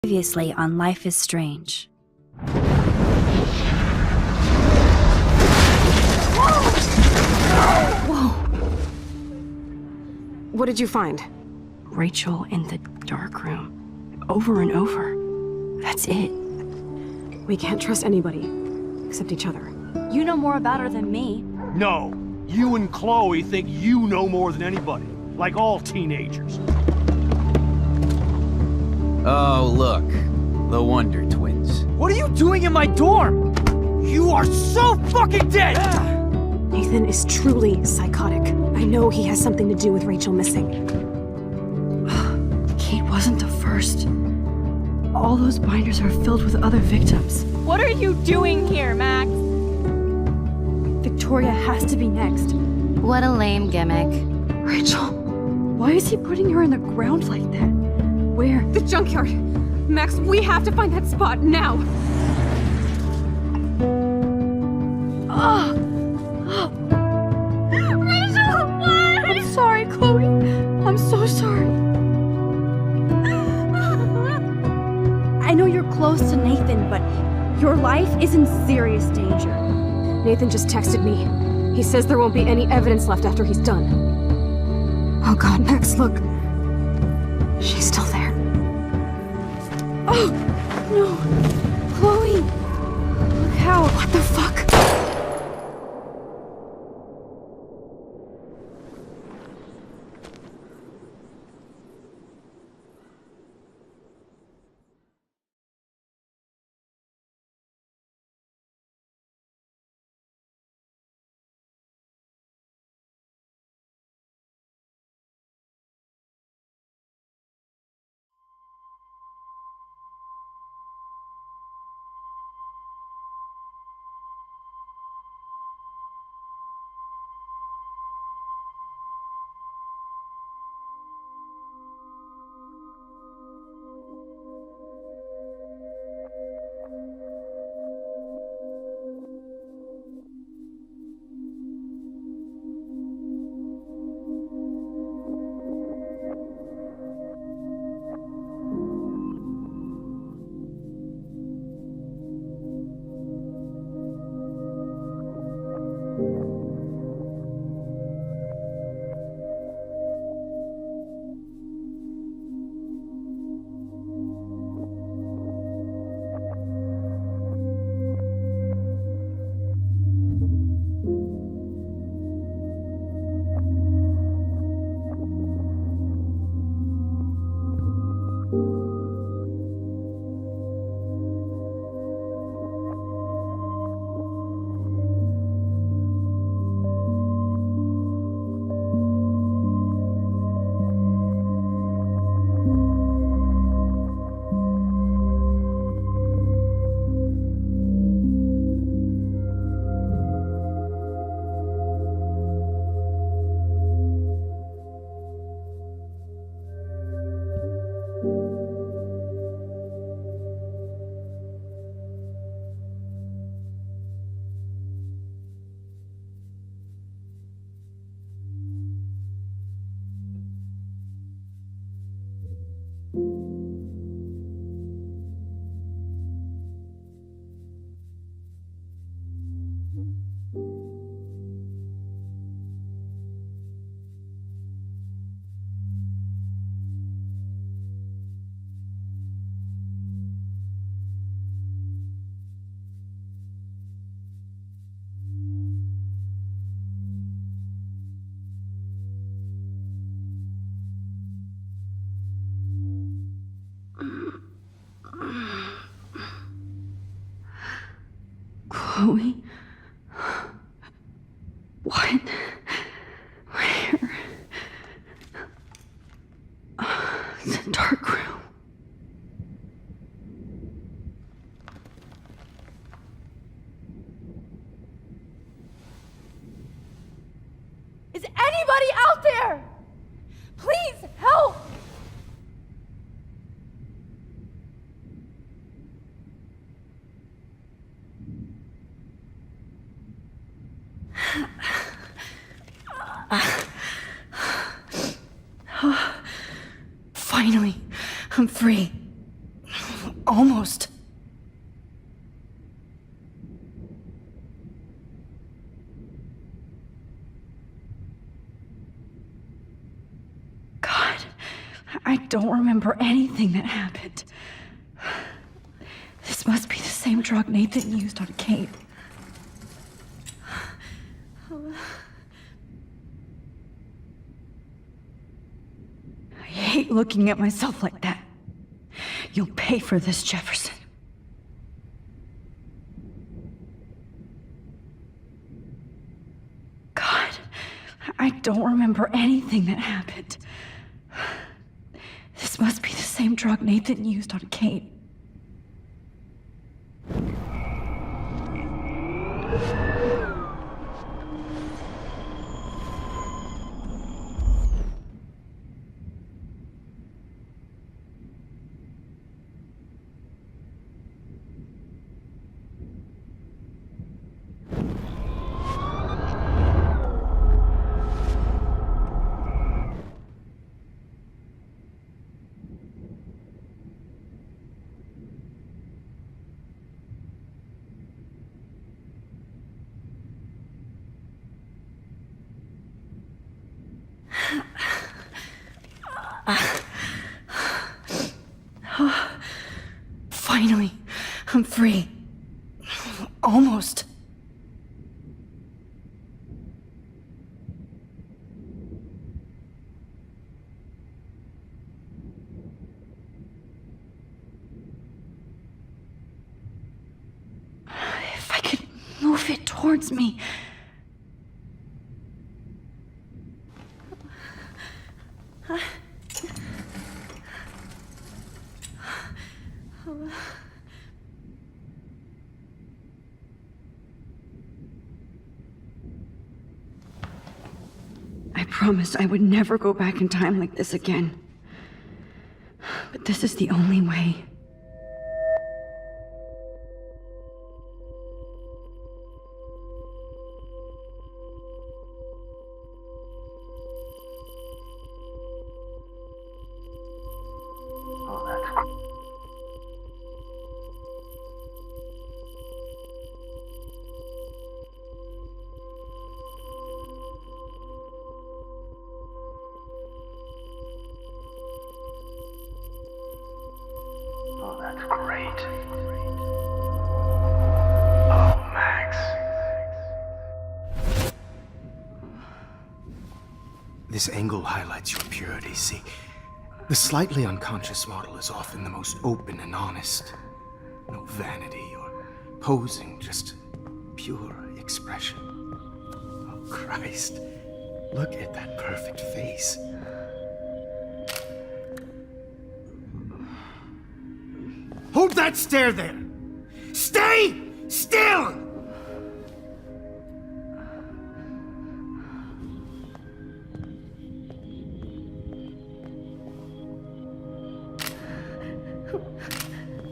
Previously on Life is Strange. Whoa! What did you find? Rachel in the dark room. Over and over. That's it. We can't trust anybody, except each other. You know more about her than me. No, you and Chloe think you know more than anybody, like all teenagers. Oh, look. The Wonder Twins. What are you doing in my dorm? You are so fucking dead! Nathan is truly psychotic. I know he has something to do with Rachel missing. Kate wasn't the first. All those binders are filled with other victims. What are you doing here, Max? Victoria has to be next. What a lame gimmick. Rachel, why is he putting her in the ground like that? Where? The junkyard! Max, we have to find that spot now! Rachel, what? I'm sorry, Chloe. I'm so sorry. I know you're close to Nathan, but your life is in serious danger. Nathan just texted me. He says there won't be any evidence left after he's done. Oh god, Max, look. She's still there. Oh, no. Chloe. Look how. What the fuck? Chloe? What? Where? The dark room. Is anybody out there? Please help! Finally, I'm free. Almost. God, I don't remember anything that happened. This must be the same drug Nathan used on Kate. I hate looking at myself like that. You'll pay for this, Jefferson. God, I don't remember anything that happened. This must be the same drug Nathan used on Kate. Finally, I'm free. Almost. If I could move it towards me. I promised I would never go back in time like this again. But this is the only way. That's great. Oh, Max. This angle highlights your purity, see? The slightly unconscious model is often the most open and honest. No vanity or posing, just pure expression. Oh, Christ. Look at that perfect face. Hold that stare there! Stay still!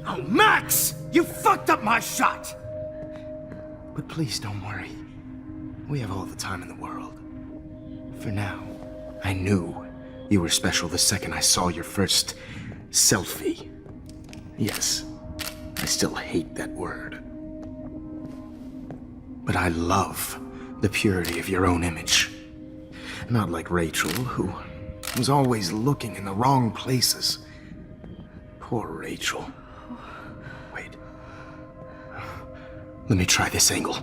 Oh, Max! You fucked up my shot! But please don't worry. We have all the time in the world. For now, I knew you were special the second I saw your first selfie. Yes, I still hate that word. But I love the purity of your own image. Not like Rachel, who was always looking in the wrong places. Poor Rachel. Wait. Let me try this angle.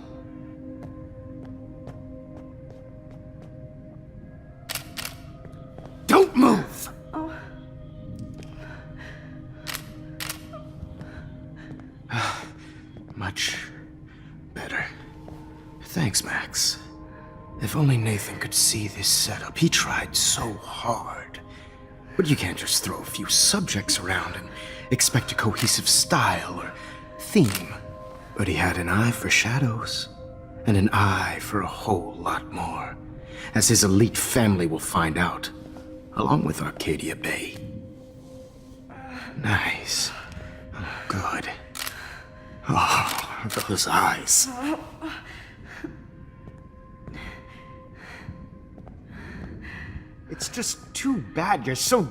Don't move! Much better. Thanks, Max. If only Nathan could see this setup. He tried so hard. But you can't just throw a few subjects around and expect a cohesive style or theme. But he had an eye for shadows, and an eye for a whole lot more, as his elite family will find out, along with Arcadia Bay. Nice. Oh, good. Oh, those eyes. It's just too bad you're so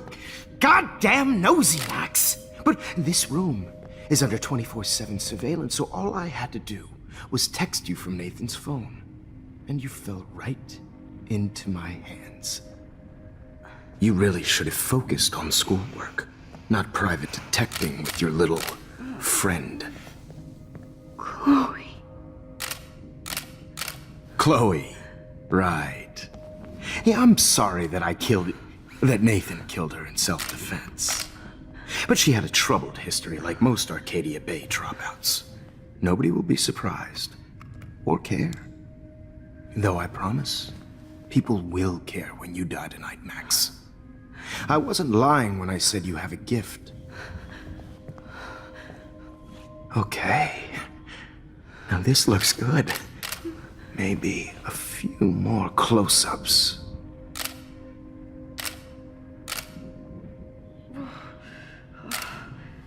goddamn nosy, Max. But this room is under 24/7 surveillance, so all I had to do was text you from Nathan's phone. And you fell right into my hands. You really should have focused on schoolwork, not private detecting with your little friend. Chloe. Chloe. Right. Yeah, I'm sorry that that Nathan killed her in self-defense. But she had a troubled history like most Arcadia Bay dropouts. Nobody will be surprised. Or care. Though I promise, people will care when you die tonight, Max. I wasn't lying when I said you have a gift. Okay. Now this looks good. Maybe a few more close-ups.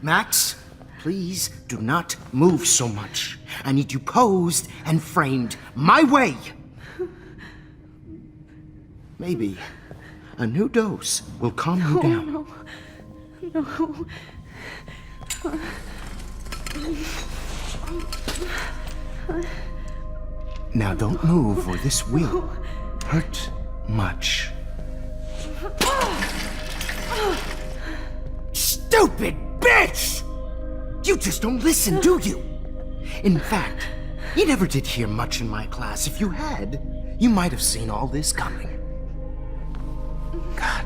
Max, please do not move so much. I need you posed and framed my way. Maybe a new dose will calm you down. No. Now don't move or this will hurt much. Stupid bitch! You just don't listen, do you? In fact, you never did hear much in my class. If you had, you might have seen all this coming. God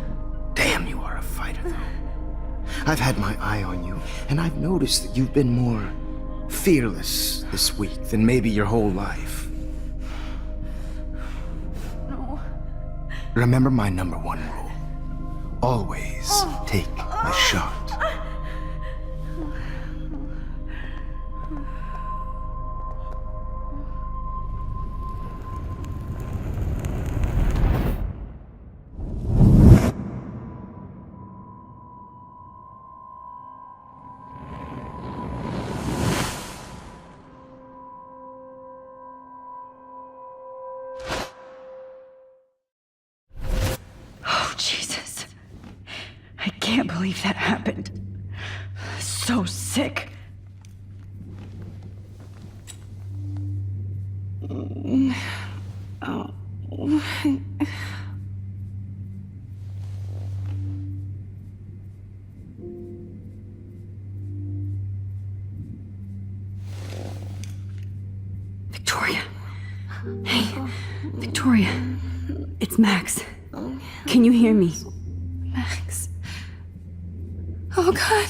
damn, you are a fighter, though. I've had my eye on you, and I've noticed that you've been more fearless this week than maybe your whole life. No. Remember my number one rule. Always take a shot. Oh, Jesus. I can't believe that happened. So sick. Victoria. Hey, Victoria. It's Max. Can you hear me? Max. Oh God.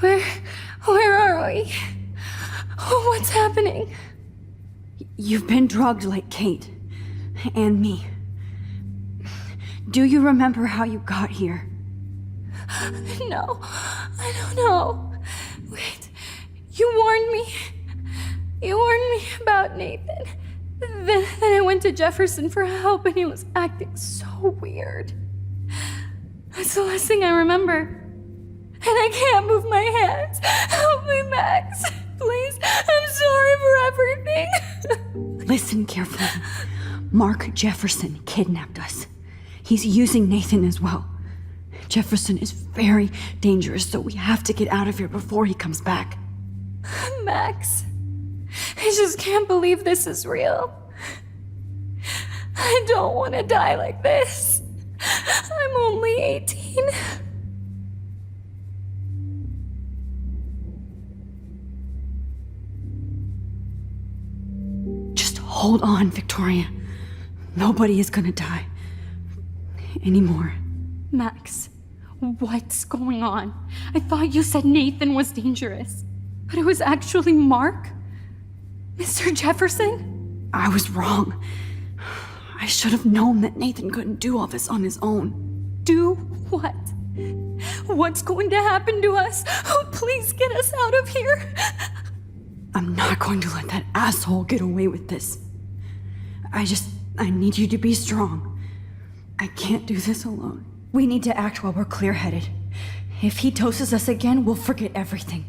Where are we? Oh, what's happening? You've been drugged like Kate. And me. Do you remember how you got here? No, I don't know. Wait, you warned me. You warned me about Nathan. Then I went to Jefferson for help and he was acting so weird. That's the last thing I remember. And I can't move my hands. Help me, Max. Please, I'm sorry for everything. Listen carefully. Mark Jefferson kidnapped us. He's using Nathan as well. Jefferson is very dangerous, so we have to get out of here before he comes back. Max, I just can't believe this is real. I don't want to die like this. I'm only 18. Just hold on, Victoria. Nobody is gonna die. Anymore. Max, what's going on? I thought you said Nathan was dangerous, but it was actually Mark? Mr. Jefferson? I was wrong. I should have known that Nathan couldn't do all this on his own. Do what? What's going to happen to us? Oh, please get us out of here. I'm not going to let that asshole get away with this. I need you to be strong. I can't do this alone. We need to act while we're clear-headed. If he doses us again, we'll forget everything.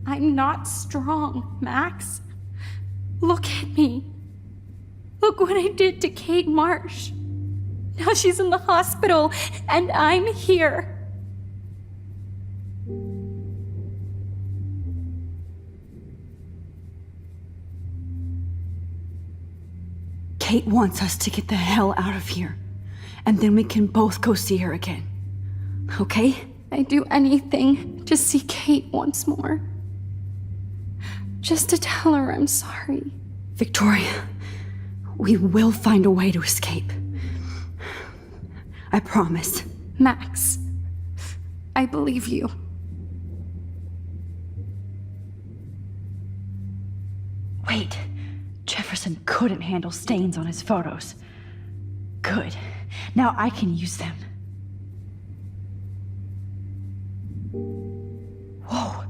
I'm not strong, Max. Look at me. Look what I did to Kate Marsh. Now she's in the hospital, and I'm here. Kate wants us to get the hell out of here. And then we can both go see her again. Okay? I'd do anything to see Kate once more. Just to tell her I'm sorry. Victoria, we will find a way to escape. I promise. Max, I believe you. Wait, Jefferson couldn't handle stains on his photos. Good. Now I can use them. Whoa.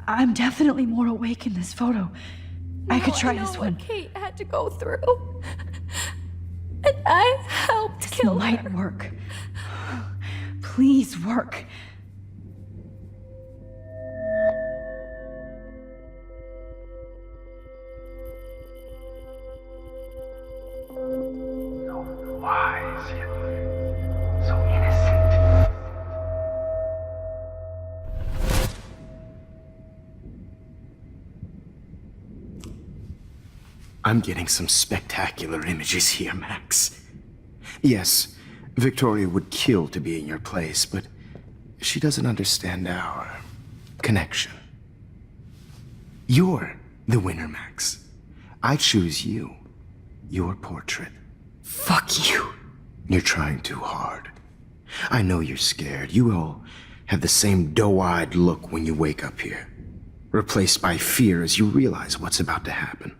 I'm definitely more awake in this photo. I could try this one. What Kate had to go through. And I helped kill her. This might work. Please work. So wise, yet so innocent. I'm getting some spectacular images here, Max. Yes, Victoria would kill to be in your place, but she doesn't understand our connection. You're the winner, Max. I choose you. Your portrait. Fuck you. You're trying too hard. I know you're scared. You all have the same doe-eyed look when you wake up here, replaced by fear as you realize what's about to happen.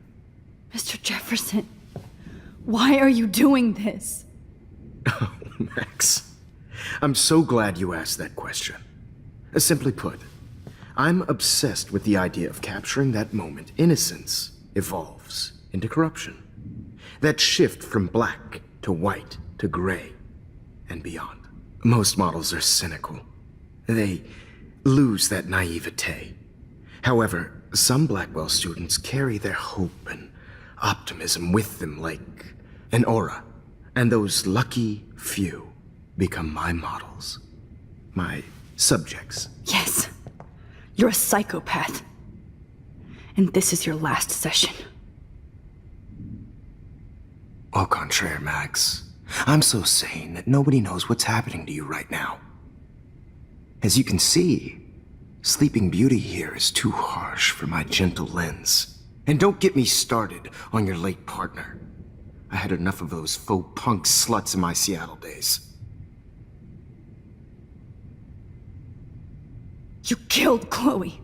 Mr. Jefferson, why are you doing this? Oh, Max. I'm so glad you asked that question. Simply put, I'm obsessed with the idea of capturing that moment innocence evolves into corruption. That shift from black to white to gray and beyond. Most models are cynical. They lose that naivete. However, some Blackwell students carry their hope and optimism with them like an aura. And those lucky few become my models. My subjects. Yes. You're a psychopath. And this is your last session. Au contraire, Max. I'm so sane that nobody knows what's happening to you right now. As you can see, Sleeping Beauty here is too harsh for my gentle lens. And don't get me started on your late partner. I had enough of those faux punk sluts in my Seattle days. You killed Chloe.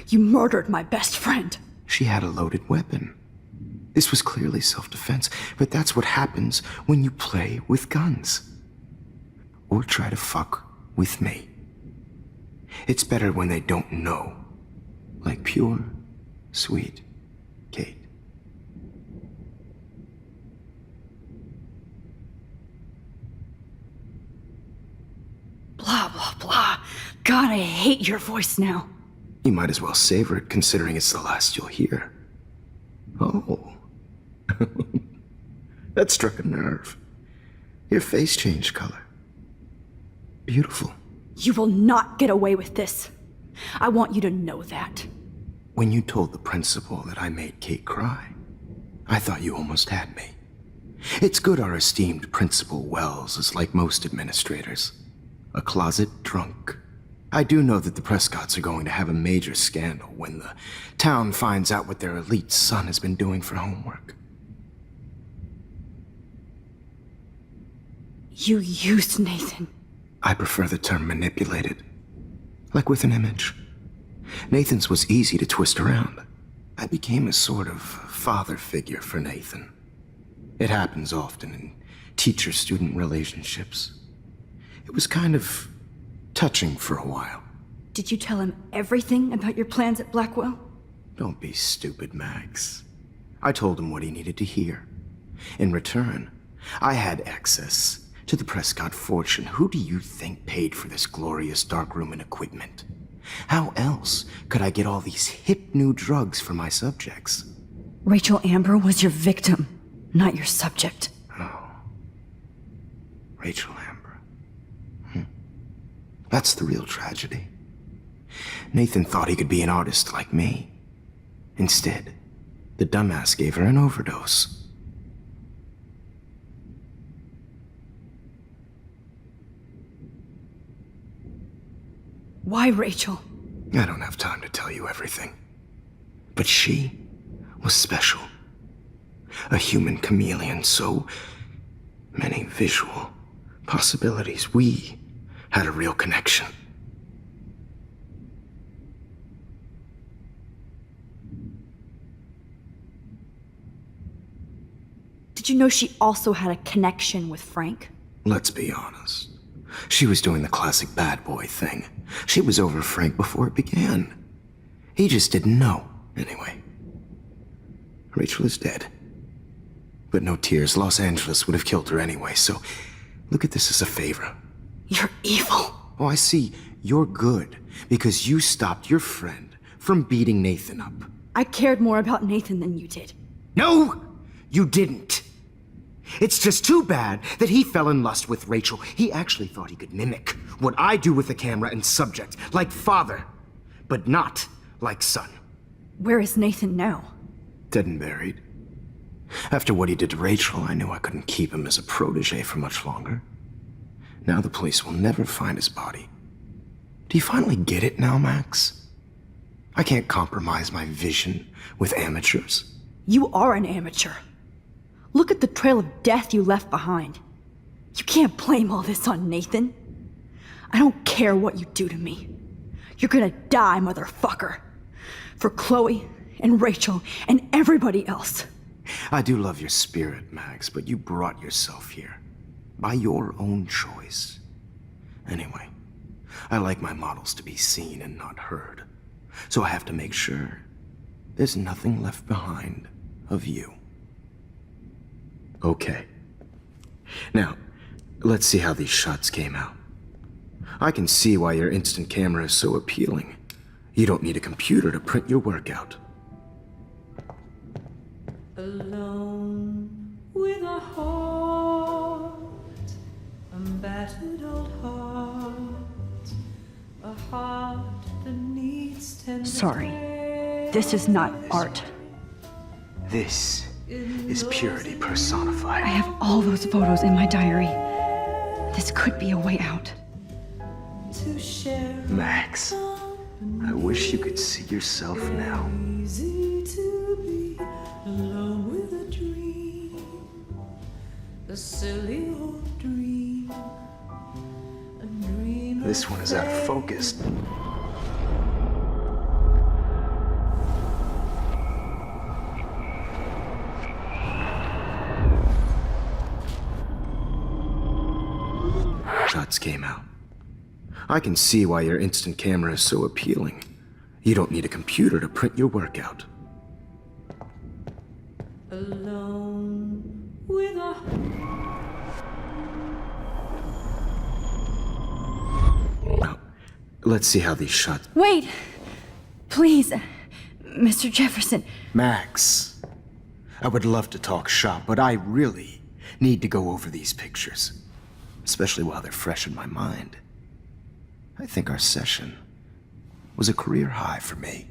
You murdered my best friend. She had a loaded weapon. This was clearly self-defense, but that's what happens when you play with guns. Or try to fuck with me. It's better when they don't know. Like pure, sweet Kate. Blah, blah, blah. God, I hate your voice now. You might as well savor it, considering it's the last you'll hear. Oh. That struck a nerve. Your face changed color. Beautiful. You will not get away with this. I want you to know that. When you told the principal that I made Kate cry, I thought you almost had me. It's good our esteemed Principal Wells is like most administrators. A closet drunk. I do know that the Prescotts are going to have a major scandal when the town finds out what their elite son has been doing for homework. You used Nathan. I prefer the term manipulated. Like with an image. Nathan's was easy to twist around. I became a sort of father figure for Nathan. It happens often in teacher-student relationships. It was kind of touching for a while. Did you tell him everything about your plans at Blackwell? Don't be stupid, Max. I told him what he needed to hear. In return, I had access to the Prescott fortune. Who do you think paid for this glorious darkroom and equipment? How else could I get all these hip new drugs for my subjects? Rachel Amber was your victim, not your subject. Oh. Rachel Amber. That's the real tragedy. Nathan thought he could be an artist like me. Instead, the dumbass gave her an overdose. Why Rachel? I don't have time to tell you everything. But she was special. A human chameleon, so many visual possibilities. We had a real connection. Did you know she also had a connection with Frank? Let's be honest. She was doing the classic bad boy thing. She was over Frank before it began. He just didn't know, anyway. Rachel is dead. But no tears. Los Angeles would have killed her anyway, so look at this as a favor. You're evil. Oh, I see. You're good because you stopped your friend from beating Nathan up. I cared more about Nathan than you did. No, you didn't. It's just too bad that he fell in lust with Rachel. He actually thought he could mimic what I do with the camera and subject, like father, but not like son. Where is Nathan now? Dead and buried. After what he did to Rachel, I knew I couldn't keep him as a protege for much longer. Now the police will never find his body. Do you finally get it now, Max? I can't compromise my vision with amateurs. You are an amateur. Look at the trail of death you left behind. You can't blame all this on Nathan. I don't care what you do to me. You're gonna die, motherfucker. For Chloe and Rachel and everybody else. I do love your spirit, Max, but you brought yourself here. By your own choice. Anyway, I like my models to be seen and not heard. So I have to make sure there's nothing left behind of you. Okay. Now, let's see how these shots came out. I can see why your instant camera is so appealing. You don't need a computer to print your work out. Alone with a heart, a battered old heart, a heart that needs tender. Sorry. This is not art. This is purity personified. I have all those photos in my diary. This could be a way out. To share Max, I wish you could see yourself now. easy to be alone with a dream, a silly old dream, a dream. This one is out of focus. Shots came out. I can see why your instant camera is so appealing. You don't need a computer to print your work out. Alone with a Now, let's see how these shots... Wait! Please, Mr. Jefferson. Max, I would love to talk shop, but I really need to go over these pictures. Especially while they're fresh in my mind. I think our session was a career high for me.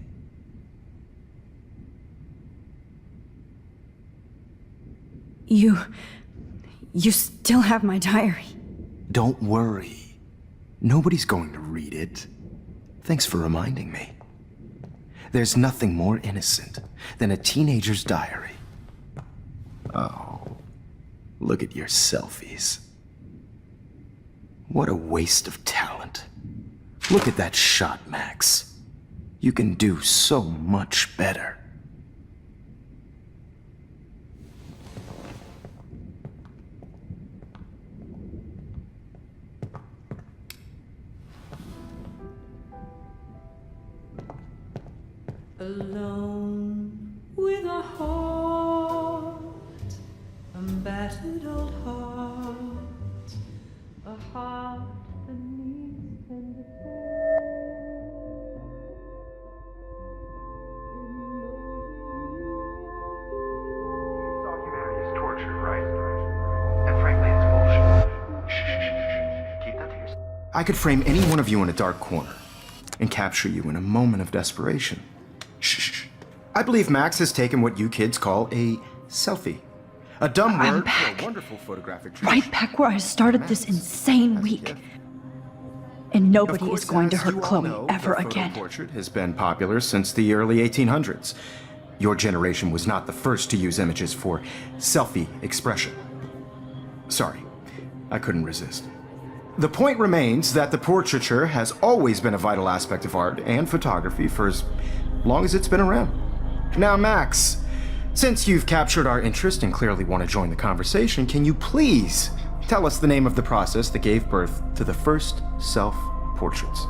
You still have my diary. Don't worry. Nobody's going to read it. Thanks for reminding me. There's nothing more innocent than a teenager's diary. Oh, look at your selfies. What a waste of talent. Look at that shot, Max. You can do so much better. alone with a heart, a battered old heart, a heart that needs tender I could frame any one of you in a dark corner and capture you in a moment of desperation. Shh. I believe Max has taken what you kids call a selfie. A dumb I'm word back. for a wonderful photographic Right back where I started this insane week. And nobody Of course, is going to as hurt you all Chloe know, ever the photo again. portrait has been popular since the early 1800s. Your generation was not the first to use images for selfie expression. Sorry, I couldn't resist. The point remains that the portraiture has always been a vital aspect of art and photography for as long as it's been around. Now, Max, since you've captured our interest and clearly want to join the conversation, can you please tell us the name of the process that gave birth to the first self-portraits?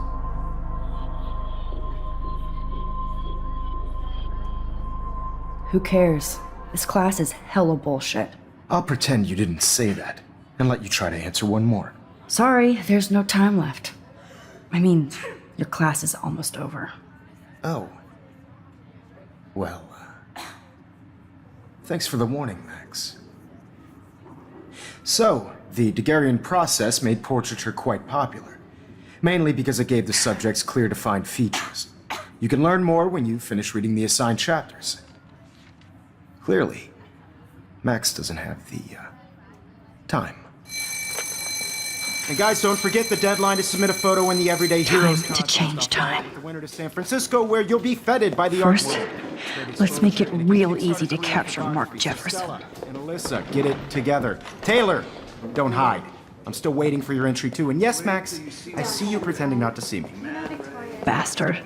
Who cares? This class is hella bullshit. I'll pretend you didn't say that and let you try to answer one more. Sorry, there's no time left. I mean, your class is almost over. Oh. Well, thanks for the warning, Max. So, the Daguerrean process made portraiture quite popular, mainly because it gave the subjects clear defined features. You can learn more when you finish reading the assigned chapters. Clearly, Max doesn't have the time. And guys, don't forget the deadline to submit a photo in the Everyday Heroes Time to change time. The winter to San Francisco, where you'll be feted by the First, art world. let's make it real easy to capture Mark Jefferson. Stella and Alyssa, get it together. Taylor, don't hide. I'm still waiting for your entry too. And yes, Max, I see you pretending not to see me. Bastard.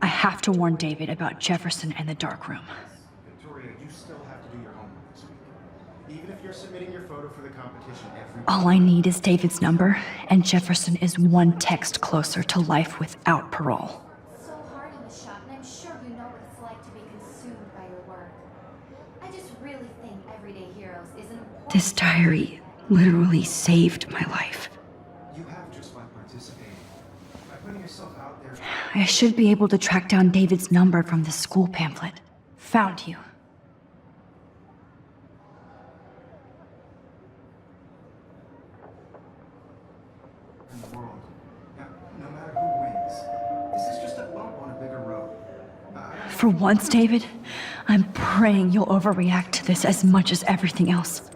I have to warn David about Jefferson and the dark room. Victoria, you still have to do your homework this week. Even if you're submitting your photo for the competition every All I need is David's number, and Jefferson is one text closer to life without parole. So hard in the shop, and I'm sure you know what it's like to be consumed by your work. I just really think Everyday Heroes is an important... This diary literally saved my life. You have just by participating. By putting yourself out there. I should be able to track down David's number from the school pamphlet. Found you. In the world. Now, no matter who wins, this is just a bump on a bigger road. For once, David, I'm praying you'll overreact to this as much as everything else.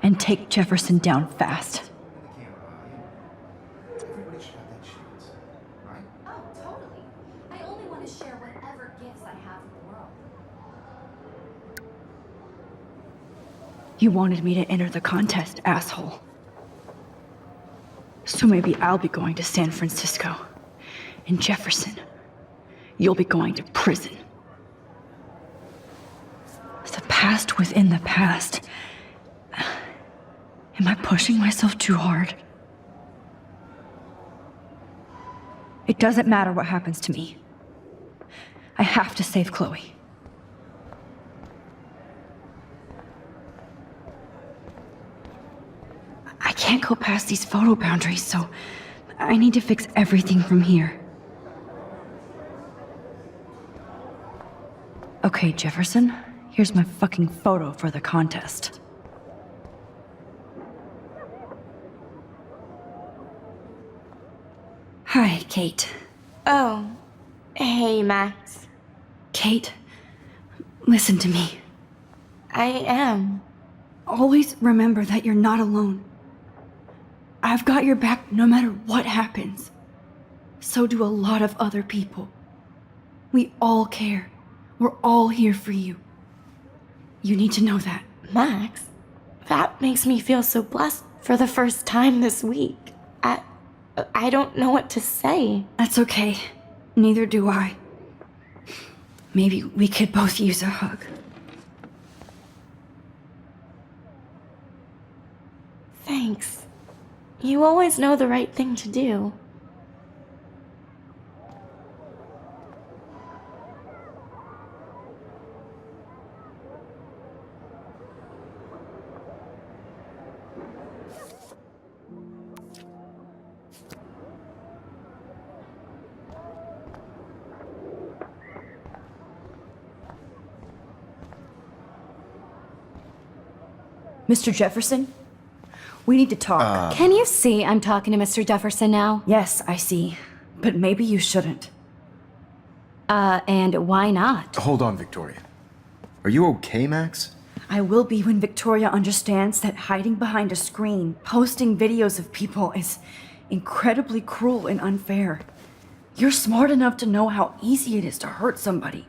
And take Jefferson down fast. Everybody should have that chance, right? Oh, totally. I only want to share whatever gifts I have with the world. You wanted me to enter the contest, asshole. So maybe I'll be going to San Francisco. And Jefferson, you'll be going to prison. The past within the past. Am I pushing myself too hard? It doesn't matter what happens to me. I have to save Chloe. I can't go past these photo boundaries, so I need to fix everything from here. Okay, Jefferson, here's my fucking photo for the contest. Hi, Kate. Oh, hey, Max. Kate, listen to me. I am. Always remember that you're not alone. I've got your back no matter what happens. So do a lot of other people. We all care. We're all here for you. You need to know that. Max, that makes me feel so blessed for the first time this week. I don't know what to say. That's okay. Neither do I. Maybe we could both use a hug. Thanks. You always know the right thing to do. Mr. Jefferson? We need to talk. Can you see I'm talking to Mr. Jefferson now? Yes, I see. But maybe you shouldn't. And why not? Hold on, Victoria. Are you okay, Max? I will be when Victoria understands that hiding behind a screen, posting videos of people is incredibly cruel and unfair. You're smart enough to know how easy it is to hurt somebody,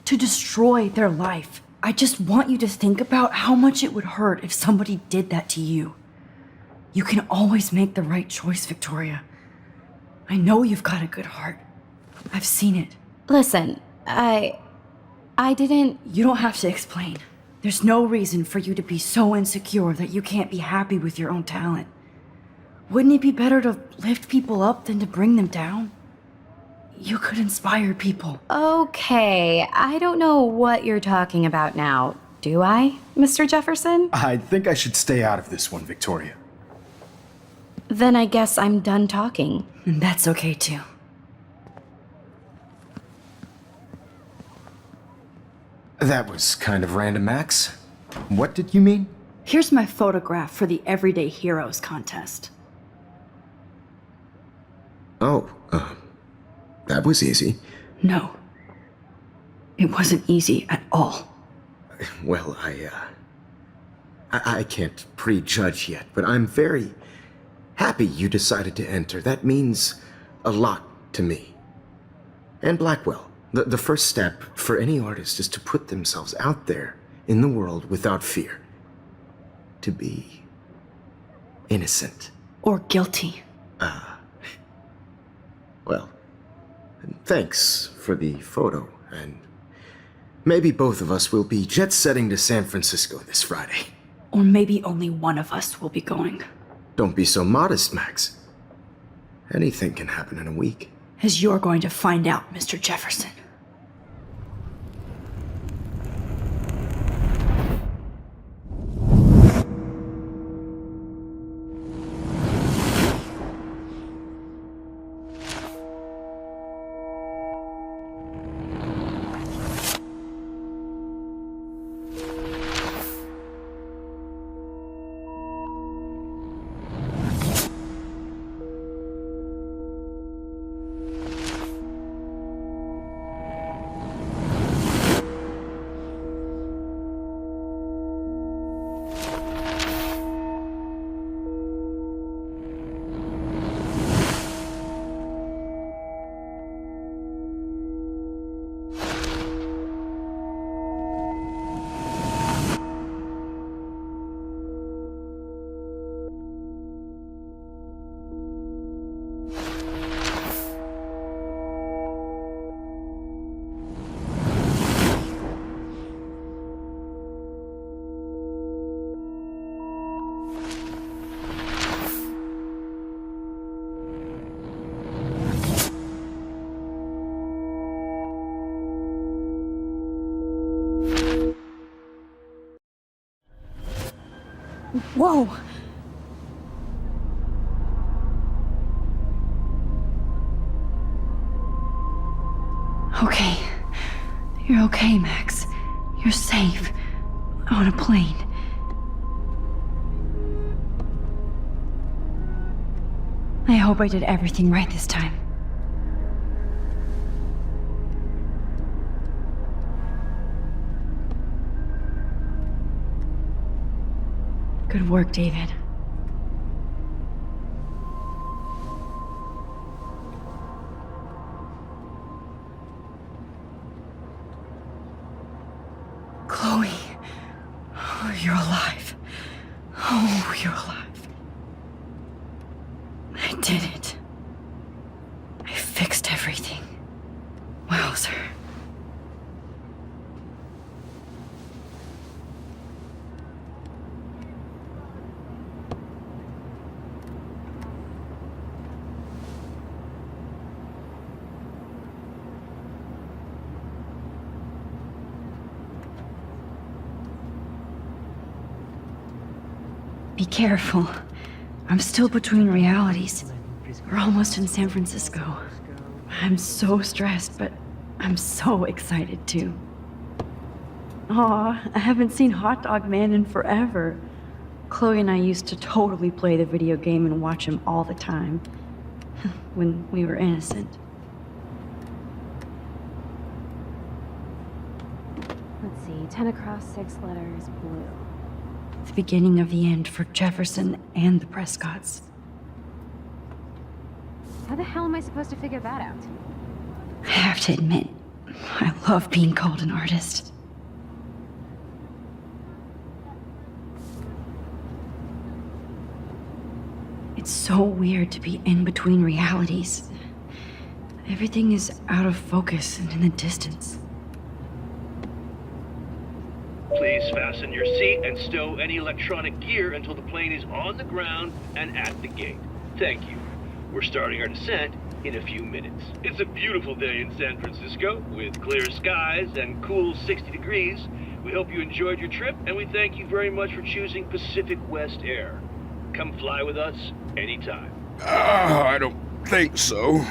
to destroy their life. I just want you to think about how much it would hurt if somebody did that to you. You can always make the right choice, Victoria. I know you've got a good heart. I've seen it. Listen, I didn't... You don't have to explain. There's no reason for you to be so insecure that you can't be happy with your own talent. Wouldn't it be better to lift people up than to bring them down? You could inspire people. Okay, I don't know what you're talking about now. Do I, Mr. Jefferson? I think I should stay out of this one, Victoria. Then I guess I'm done talking. And that's okay too. That was kind of random, Max. What did you mean? Here's my photograph for the Everyday Heroes contest. Oh, that was easy. No. It wasn't easy at all. Well, I can't prejudge yet, but I'm very happy you decided to enter. That means a lot to me. And Blackwell. The first step for any artist is to put themselves out there in the world without fear. To be innocent. Or guilty. Well, thanks for the photo, and maybe both of us will be jet-setting to San Francisco this Friday. Or maybe only one of us will be going. Don't be so modest, Max. Anything can happen in a week. As you're going to find out, Mr. Jefferson. Whoa! Okay. You're okay, Max. You're safe. On a plane. I hope I did everything right this time. Good work, David. Chloe. Oh, you're alive. Oh, you're alive. I did it. I fixed everything. Wowzer. Be careful. I'm still between realities. We're almost in San Francisco. I'm so stressed, but I'm so excited too. Aw, I haven't seen Hot Dog Man in forever. Chloe and I used to totally play the video game and watch him all the time. When we were innocent. Let's see, 10 across, 6 letters, blue. The beginning of the end for Jefferson and the Prescotts. How the hell am I supposed to figure that out? I have to admit, I love being called an artist. It's so weird to be in between realities. Everything is out of focus and in the distance. Please fasten your seat and stow any electronic gear until the plane is on the ground and at the gate. Thank you. We're starting our descent in a few minutes. It's a beautiful day in San Francisco with clear skies and cool 60 degrees. We hope you enjoyed your trip, and we thank you very much for choosing Pacific West Air. Come fly with us anytime. I don't think so.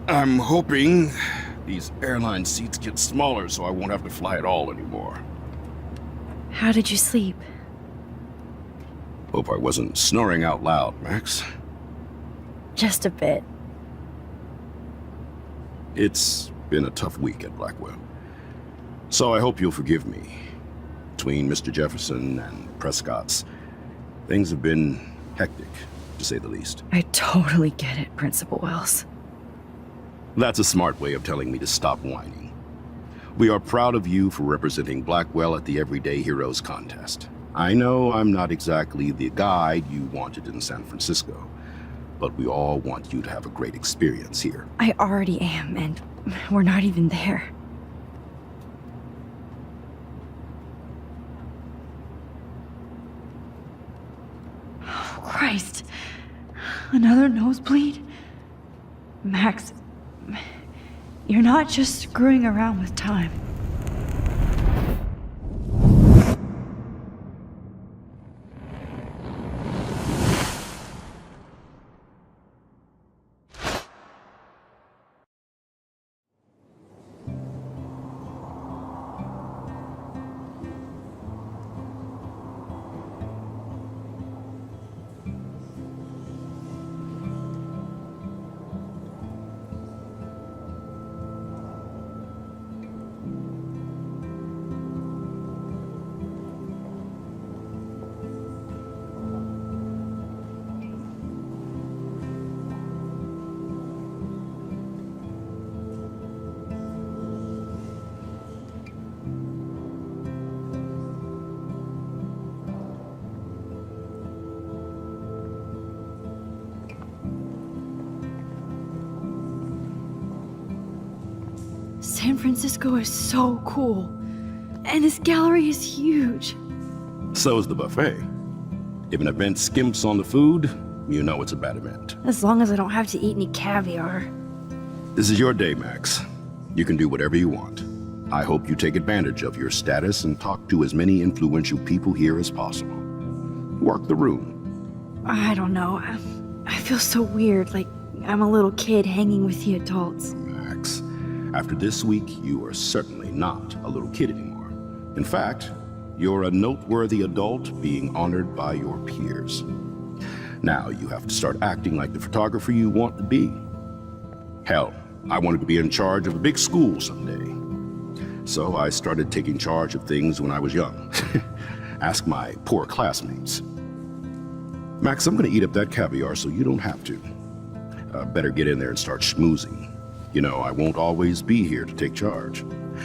I'm hoping these airline seats get smaller so I won't have to fly at all anymore. How did you sleep? Hope I wasn't snoring out loud, Max. Just a bit. It's been a tough week at Blackwell. So I hope you'll forgive me. Between Mr. Jefferson and Prescott's, things have been hectic, to say the least. I totally get it, Principal Wells. That's a smart way of telling me to stop whining. We are proud of you for representing Blackwell at the Everyday Heroes contest. I know I'm not exactly the guide you wanted in San Francisco, but we all want you to have a great experience here. I already am, and we're not even there. Oh, Christ. Another nosebleed? Max, you're not just screwing around with time. San Francisco is so cool. And this gallery is huge. So is the buffet. If an event skimps on the food, you know it's a bad event. As long as I don't have to eat any caviar. This is your day, Max. You can do whatever you want. I hope you take advantage of your status and talk to as many influential people here as possible. Work the room. I don't know. I feel so weird, like I'm a little kid hanging with the adults. Max, after this week, you are certainly not a little kid anymore. In fact, you're a noteworthy adult being honored by your peers. Now you have to start acting like the photographer you want to be. Hell, I wanted to be in charge of a big school someday. So I started taking charge of things when I was young. Ask my poor classmates. Max, I'm gonna eat up that caviar so you don't have to. Better get in there and start schmoozing. You know, I won't always be here to take charge.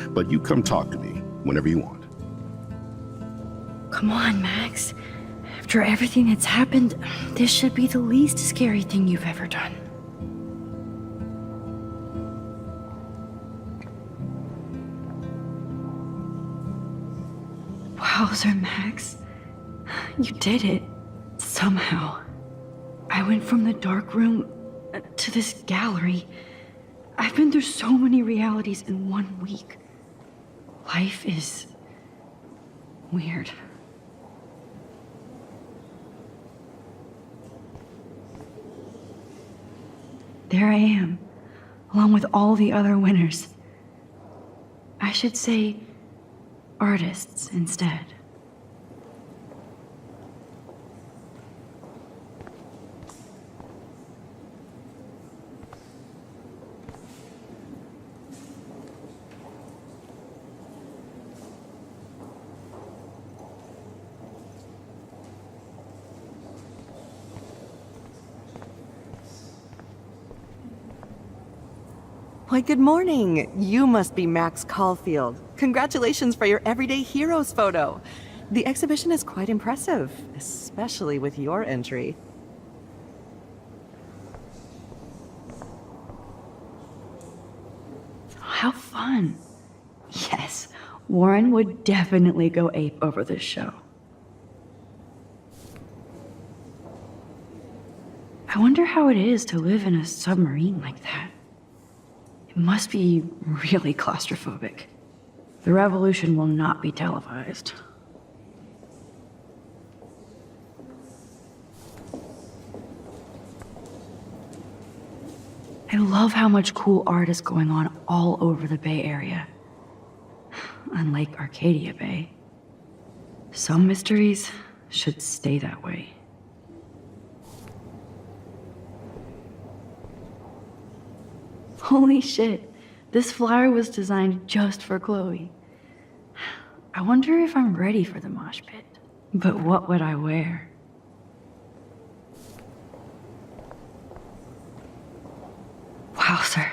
But you come talk to me whenever you want. Come on, Max. After everything that's happened, this should be the least scary thing you've ever done. Wowzer, Max. You did it. Somehow. I went from the dark room to this gallery. I've been through so many realities in 1 week. Life is weird. There I am, along with all the other winners. I should say artists instead. Why, good morning. You must be Max Caulfield. Congratulations for your Everyday Heroes photo. The exhibition is quite impressive, especially with your entry. How fun. Yes, Warren would definitely go ape over this show. I wonder how it is to live in a submarine like that. It must be really claustrophobic. The revolution will not be televised. I love how much cool art is going on all over the Bay Area. Unlike Arcadia Bay. Some mysteries should stay that way. Holy shit, this flyer was designed just for Chloe. I wonder if I'm ready for the mosh pit. But what would I wear? Wowzer,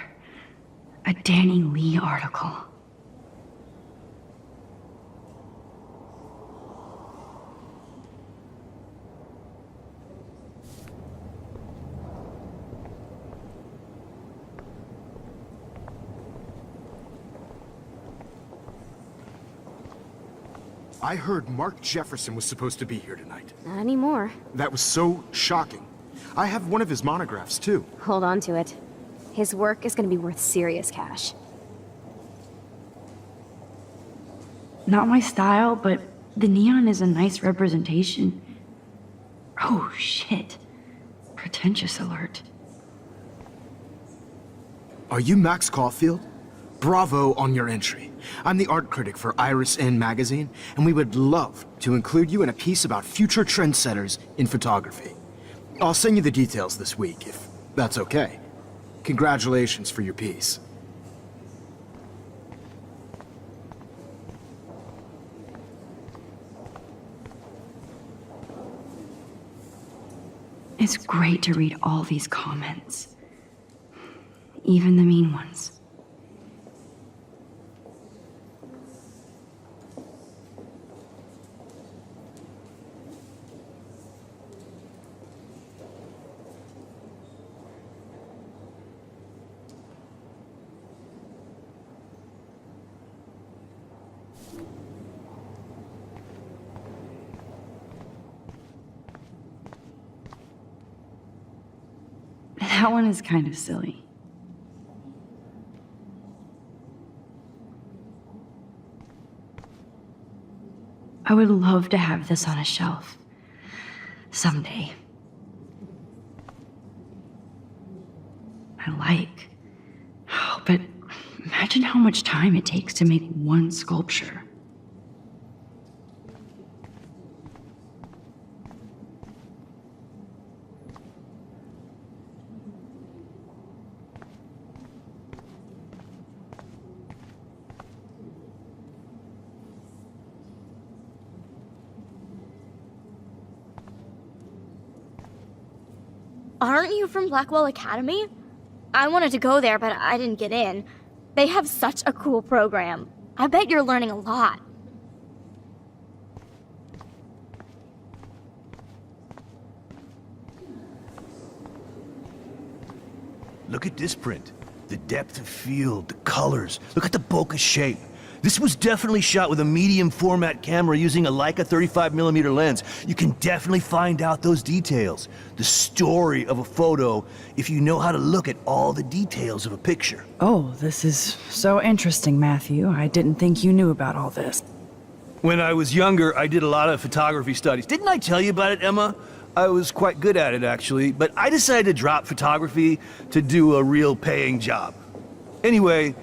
a Danny Lee article. I heard Mark Jefferson was supposed to be here tonight. Not anymore. That was so shocking. I have one of his monographs, too. Hold on to it. His work is gonna be worth serious cash. Not my style, but the neon is a nice representation. Oh shit. Pretentious alert. Are you Max Caulfield? Bravo on your entry. I'm the art critic for Iris N magazine, and we would love to include you in a piece about future trendsetters in photography. I'll send you the details this week, if that's okay. Congratulations for your piece. It's great to read all these comments. Even the mean ones. That one is kind of silly. I would love to have this on a shelf. Someday. I like. Oh, but imagine how much time it takes to make one sculpture. Aren't you from Blackwell Academy? I wanted to go there, but I didn't get in. They have such a cool program. I bet you're learning a lot. Look at this print. The depth of field, the colors. Look at the bokeh shape. This was definitely shot with a medium format camera using a Leica 35mm lens. You can definitely find out those details. The story of a photo if you know how to look at all the details of a picture. Oh, this is so interesting, Matthew. I didn't think you knew about all this. When I was younger, I did a lot of photography studies. Didn't I tell you about it, Emma? I was quite good at it, actually, but I decided to drop photography to do a real paying job. Anyway,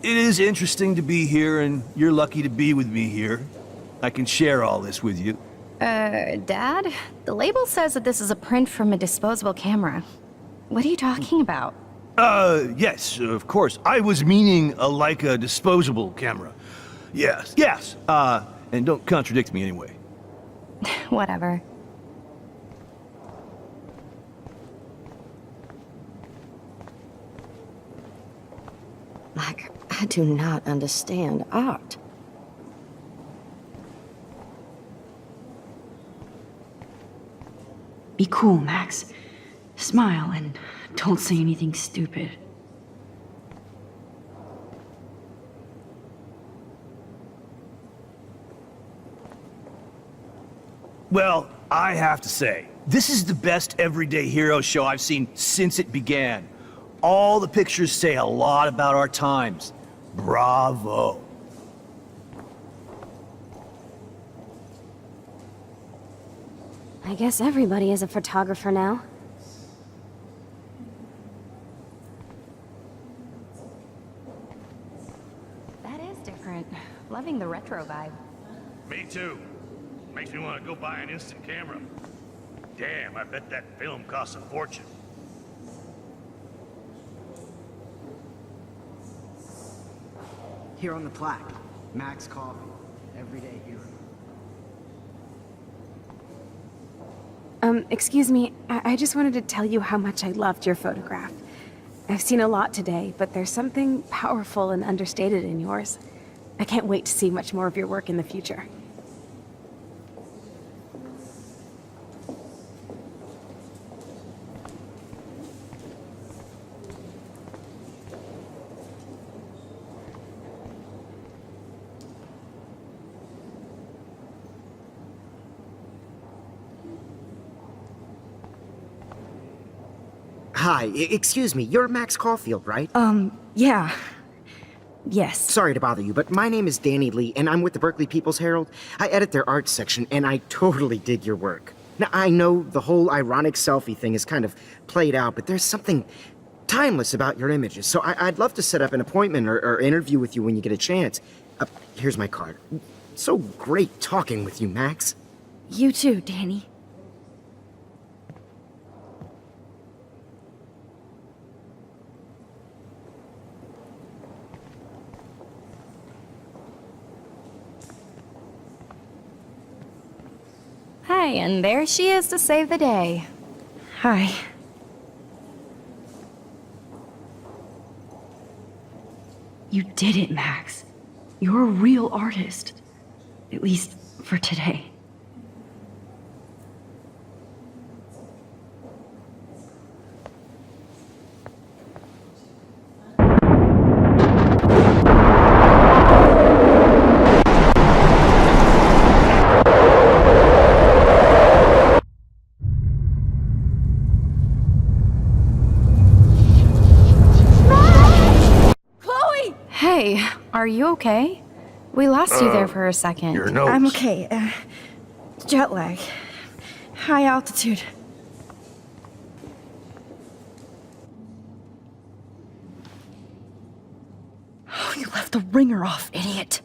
it is interesting to be here, and you're lucky to be with me here. I can share all this with you. Dad? The label says that this is a print from a disposable camera. What are you talking about? Yes, of course. I was meaning a Leica disposable camera. Yes, and don't contradict me anyway. Whatever. Like, I do not understand art. Be cool, Max. Smile and don't say anything stupid. Well, I have to say, this is the best everyday hero show I've seen since it began. All the pictures say a lot about our times. Bravo. I guess everybody is a photographer now. That is different. Loving the retro vibe. Me too. Makes me want to go buy an instant camera. Damn, I bet that film costs a fortune. Here on the plaque, Max Caulfield, everyday hero. Excuse me, I just wanted to tell you how much I loved your photograph. I've seen a lot today, but there's something powerful and understated in yours. I can't wait to see much more of your work in the future. Hi, excuse me, you're Max Caulfield, right? Yeah. Yes. Sorry to bother you, but my name is Danny Lee, and I'm with the Berkeley People's Herald. I edit their arts section, and I totally dig your work. Now, I know the whole ironic selfie thing is kind of played out, but there's something timeless about your images, so I'd love to set up an appointment or interview with you when you get a chance. Here's my card. So great talking with you, Max. You too, Danny. Hi, and there she is to save the day. Hi. You did it, Max. You're a real artist. At least for today. Hey, are you okay? We lost you there for a second. Your nose. I'm okay. Jet lag. High altitude. Oh, you left the ringer off, idiot.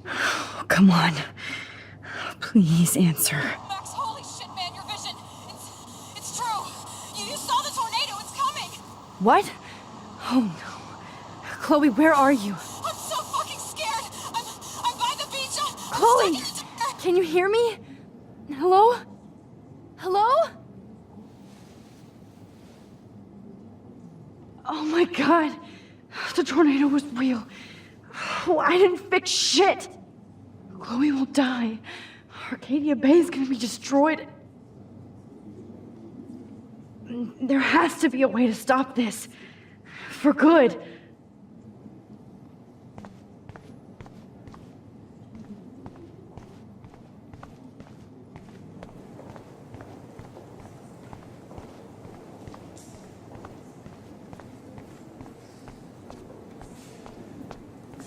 Oh, come on. Please answer. Max, holy shit, man, your vision. It's true. You saw the tornado. It's coming. What? Oh no. Chloe, where are you? I'm so fucking scared. I'm by the beach. Chloe! Can you hear me? Hello? Hello? Oh my god. The tornado was real. Oh, I didn't fix shit. Chloe will die. Arcadia Bay is gonna be destroyed. There has to be a way to stop this. For good.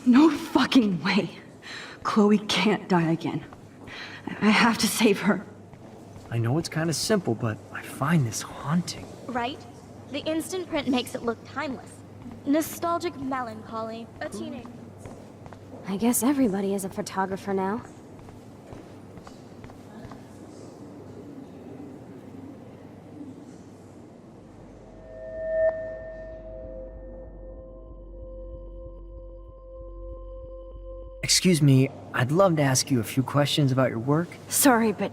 No fucking way. Chloe can't die again. I have to save her. I know it's kind of simple, but I find this haunting. Right? The instant print makes it look timeless. Nostalgic melancholy. A teenage. I guess everybody is a photographer now. Excuse me, I'd love to ask you a few questions about your work. Sorry, but...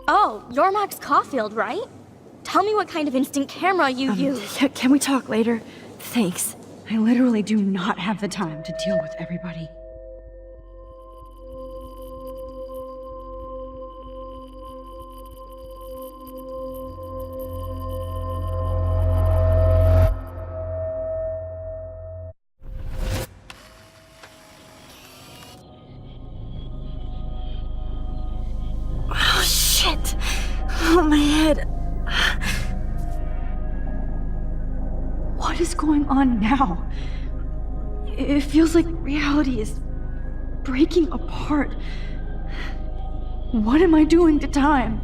Oh, you're Max Caulfield, right? Tell me what kind of instant camera you use. Can we talk later? Thanks. I literally do not have the time to deal with everybody. Oh, shit. Oh, my head. What is going on now? It feels like reality is breaking apart. What am I doing to time?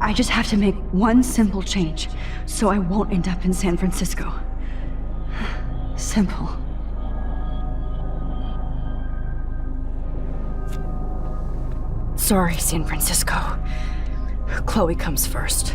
I just have to make one simple change, so I won't end up in San Francisco. Simple. Sorry, San Francisco. Chloe comes first.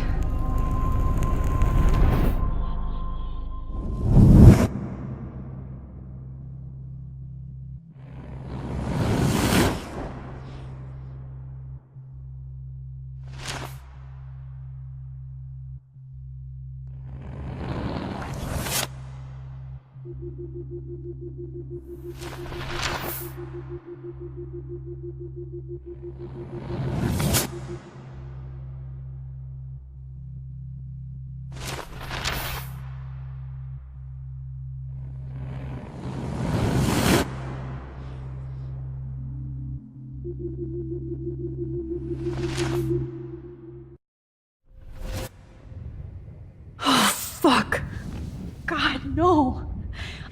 Oh, fuck. God, no.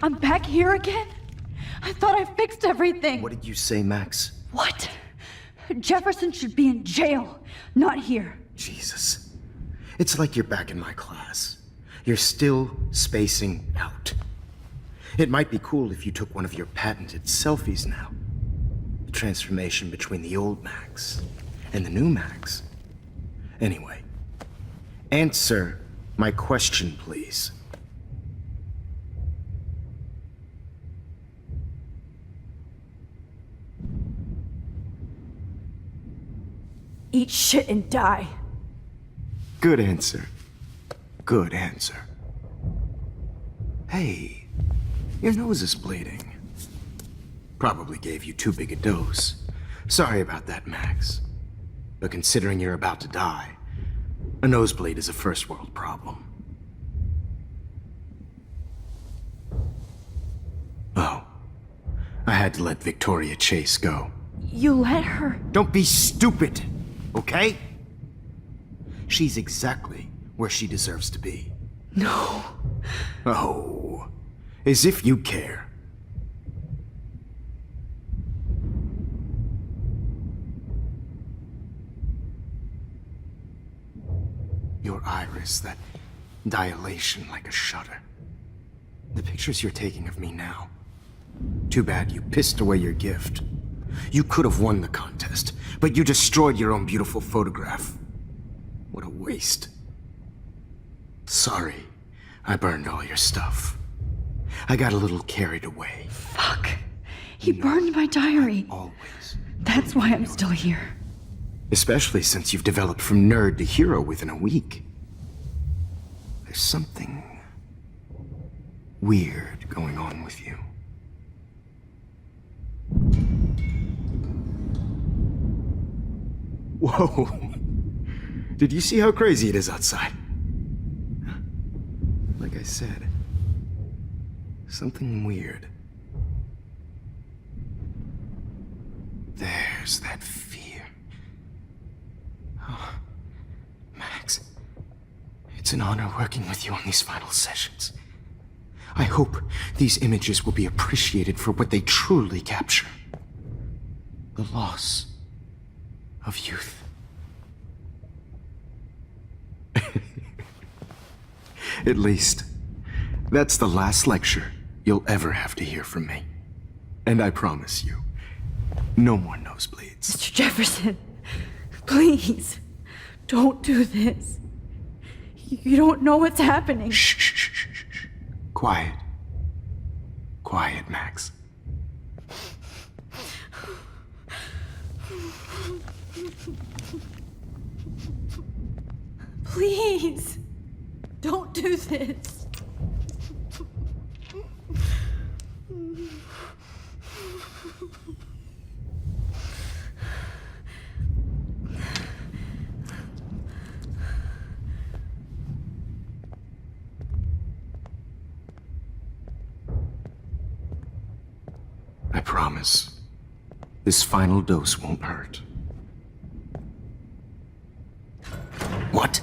I'm back here again? I thought I fixed everything. What did you say, Max? What? Jefferson should be in jail, not here. Jesus. It's like you're back in my class. You're still spacing out. It might be cool if you took one of your patented selfies now. The transformation between the old Max and the new Max. Anyway, answer my question, please. Eat shit and die. Good answer. Good answer. Hey, your nose is bleeding. Probably gave you too big a dose. Sorry about that, Max. But considering you're about to die, a nosebleed is a first world problem. Oh, I had to let Victoria Chase go. You let her? Don't be stupid, okay? She's exactly where she deserves to be. No. Oh, as if you care. Your iris, that dilation like a shutter. The pictures you're taking of me now. Too bad you pissed away your gift. You could have won the contest, but you destroyed your own beautiful photograph. What a waste. Sorry, I burned all your stuff. I got a little carried away. Fuck. He burned my diary. Always. That's why I'm still here. Especially since you've developed from nerd to hero within a week. There's something weird going on with you. Whoa. Did you see how crazy it is outside? Like I said, something weird. There's that fear. Oh, Max, it's an honor working with you on these final sessions. I hope these images will be appreciated for what they truly capture. The loss of youth. At least, that's the last lecture you'll ever have to hear from me. And I promise you, no more nosebleeds. Mr. Jefferson, please, don't do this. You don't know what's happening. Shh, shh, shh, shh, shh. Quiet. Quiet, Max. Please, don't do this. I promise. This final dose won't hurt. What?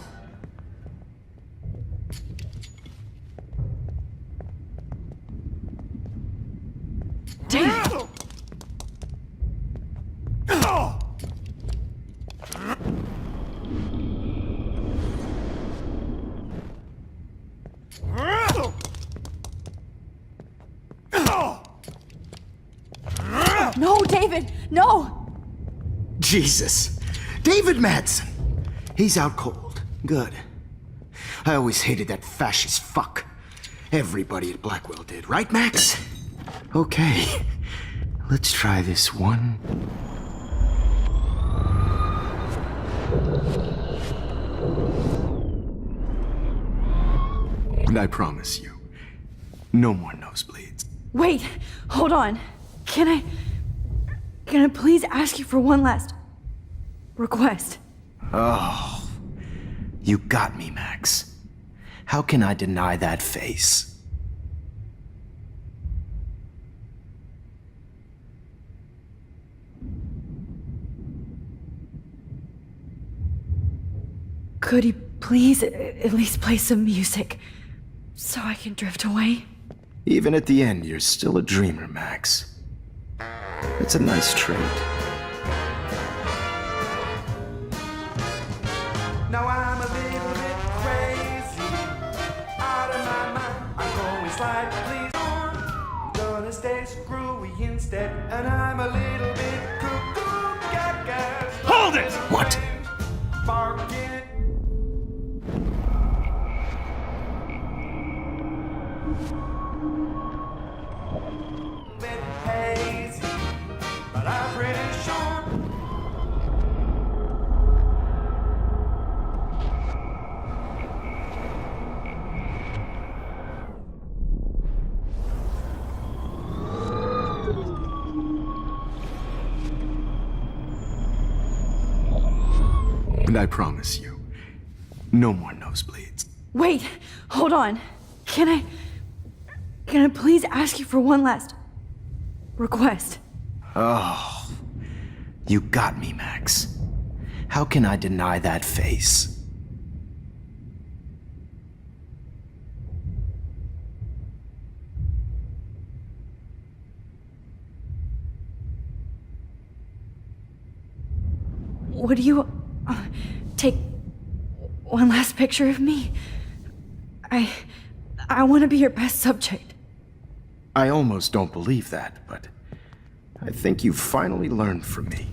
David! No, David, no! Jesus. David Madsen. He's out cold. Good. I always hated that fascist fuck. Everybody at Blackwell did, right, Max? Okay. Let's try this one. And I promise you, no more nosebleeds. Wait, hold on. Can I please ask you for one last request? Oh, you got me, Max. How can I deny that face? Could you please at least play some music so I can drift away? Even at the end, you're still a dreamer, Max. It's a nice trait. Now I'm a little bit crazy, out of my mind. I'm going slightly on. I'm gonna stay screwy instead, and I'm a little bit cuckoo gaga. Hold it! What? Barking. Bit hazy, but I'm pretty sure. And I promise you, no more nosebleeds. Wait, hold on. Can I please ask you for one last request? Oh, you got me, Max. How can I deny that face? Would you take one last picture of me? I want to be your best subject. I almost don't believe that, but I think you finally learned from me.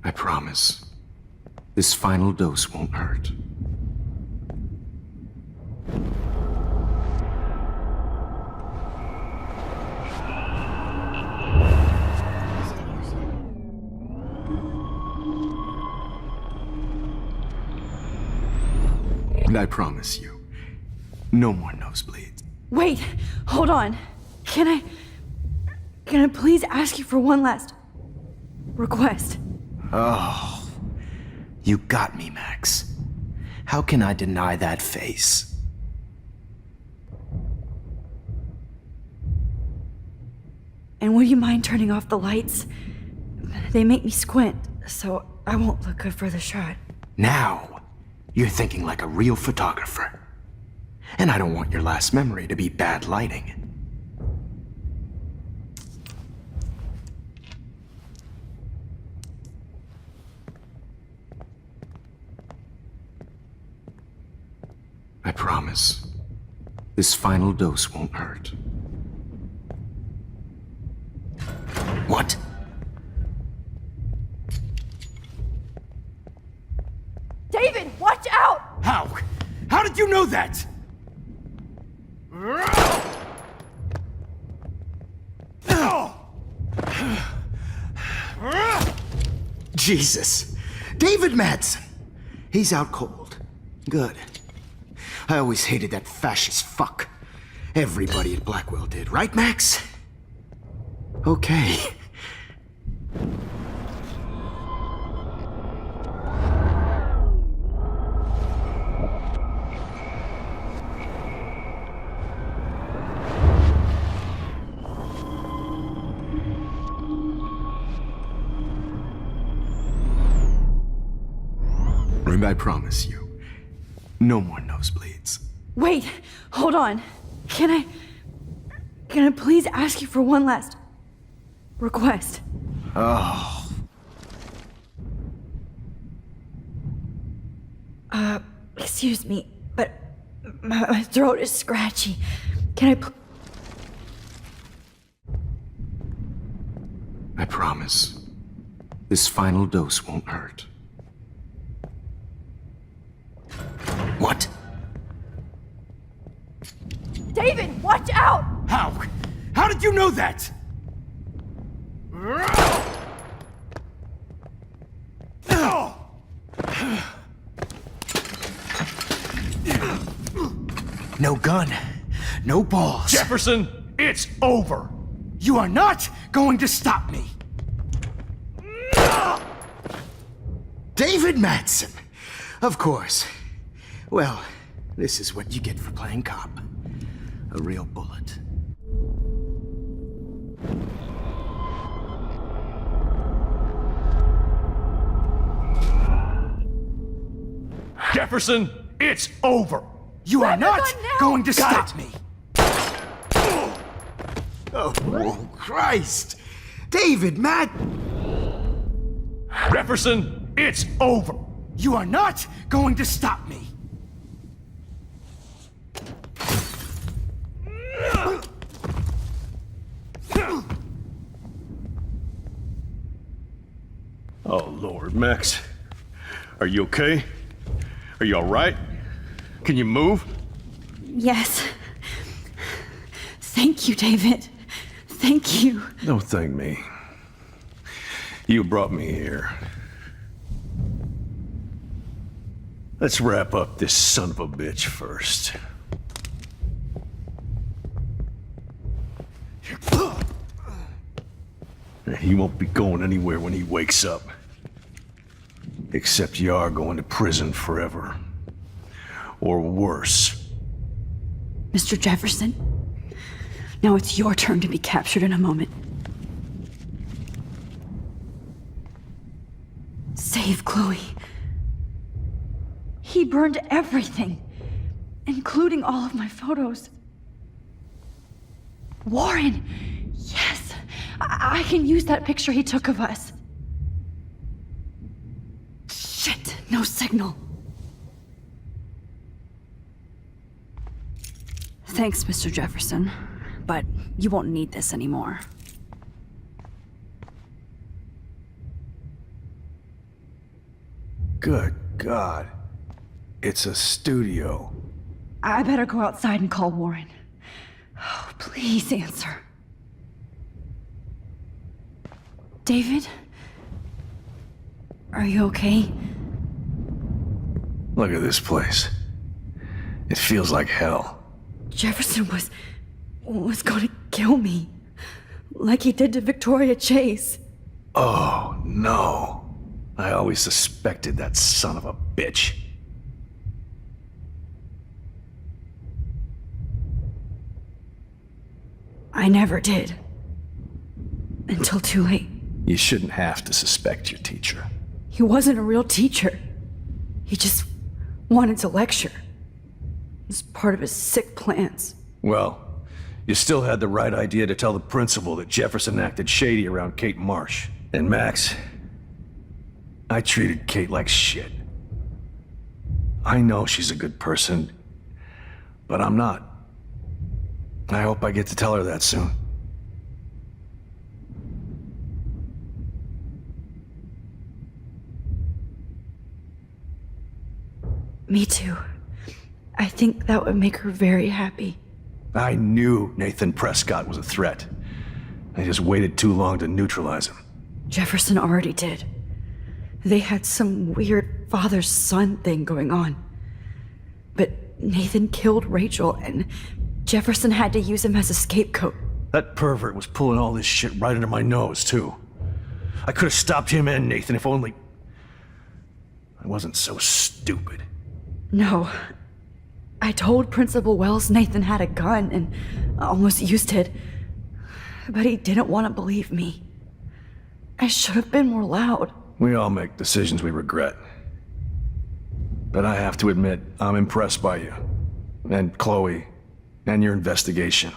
I promise. This final dose won't hurt. And I promise you, no more nosebleeds. Wait, hold on. Can I please ask you for one last request? Oh, you got me, Max. How can I deny that face? And would you mind turning off the lights? They make me squint, so I won't look good for the shot. Now, you're thinking like a real photographer. And I don't want your last memory to be bad lighting. I promise. This final dose won't hurt. What? David, watch out! How? How did you know that? Jesus. David Madsen. He's out cold. Good. I always hated that fascist fuck. Everybody at Blackwell did, right, Max? Okay. And I promise you, no more nosebleeds. Wait, hold on. Can I please ask you for one last request? Oh. Excuse me, but my throat is scratchy. Can I promise, this final dose won't hurt. What? David, watch out! How? How did you know that? No gun, no balls. Jefferson, it's over. You are not going to stop me. David Madsen. Of course. Well, this is what you get for playing cop. A real bullet. Jefferson, it's over. You are not going to stop me. Oh, Christ. David Jefferson, it's over. You are not going to stop me. Oh, Lord, Max. Are you okay? Are you all right? Can you move? Yes. Thank you, David. Thank you. Don't thank me. You brought me here. Let's wrap up this son of a bitch first. He won't be going anywhere when he wakes up. Except you are going to prison forever. Or worse. Mr. Jefferson, now it's your turn to be captured in a moment. Save Chloe. He burned everything, including all of my photos. Warren! Yes! I can use that picture he took of us. Shit! No signal. Thanks, Mr. Jefferson, but you won't need this anymore. Good God. It's a studio. I better go outside and call Warren. Oh, please answer. David? Are you okay? Look at this place. It feels like hell. Jefferson was going to kill me. Like he did to Victoria Chase. Oh, no. I always suspected that son of a bitch. I never did. Until too late. You shouldn't have to suspect your teacher. He wasn't a real teacher. He just wanted to lecture. It was part of his sick plans. Well, you still had the right idea to tell the principal that Jefferson acted shady around Kate Marsh. And Max, I treated Kate like shit. I know she's a good person, But I'm not. I hope I get to tell her that soon. Me too. I think that would make her very happy. I knew Nathan Prescott was a threat. I just waited too long to neutralize him. Jefferson already did. They had some weird father-son thing going on. But Nathan killed Rachel, and Jefferson had to use him as a scapegoat. That pervert was pulling all this shit right under my nose, too. I could have stopped him and Nathan if only... I wasn't so stupid. No. I told Principal Wells Nathan had a gun and almost used it. But he didn't want to believe me. I should have been more loud. We all make decisions we regret. But I have to admit, I'm impressed by you. And Chloe. And your investigation.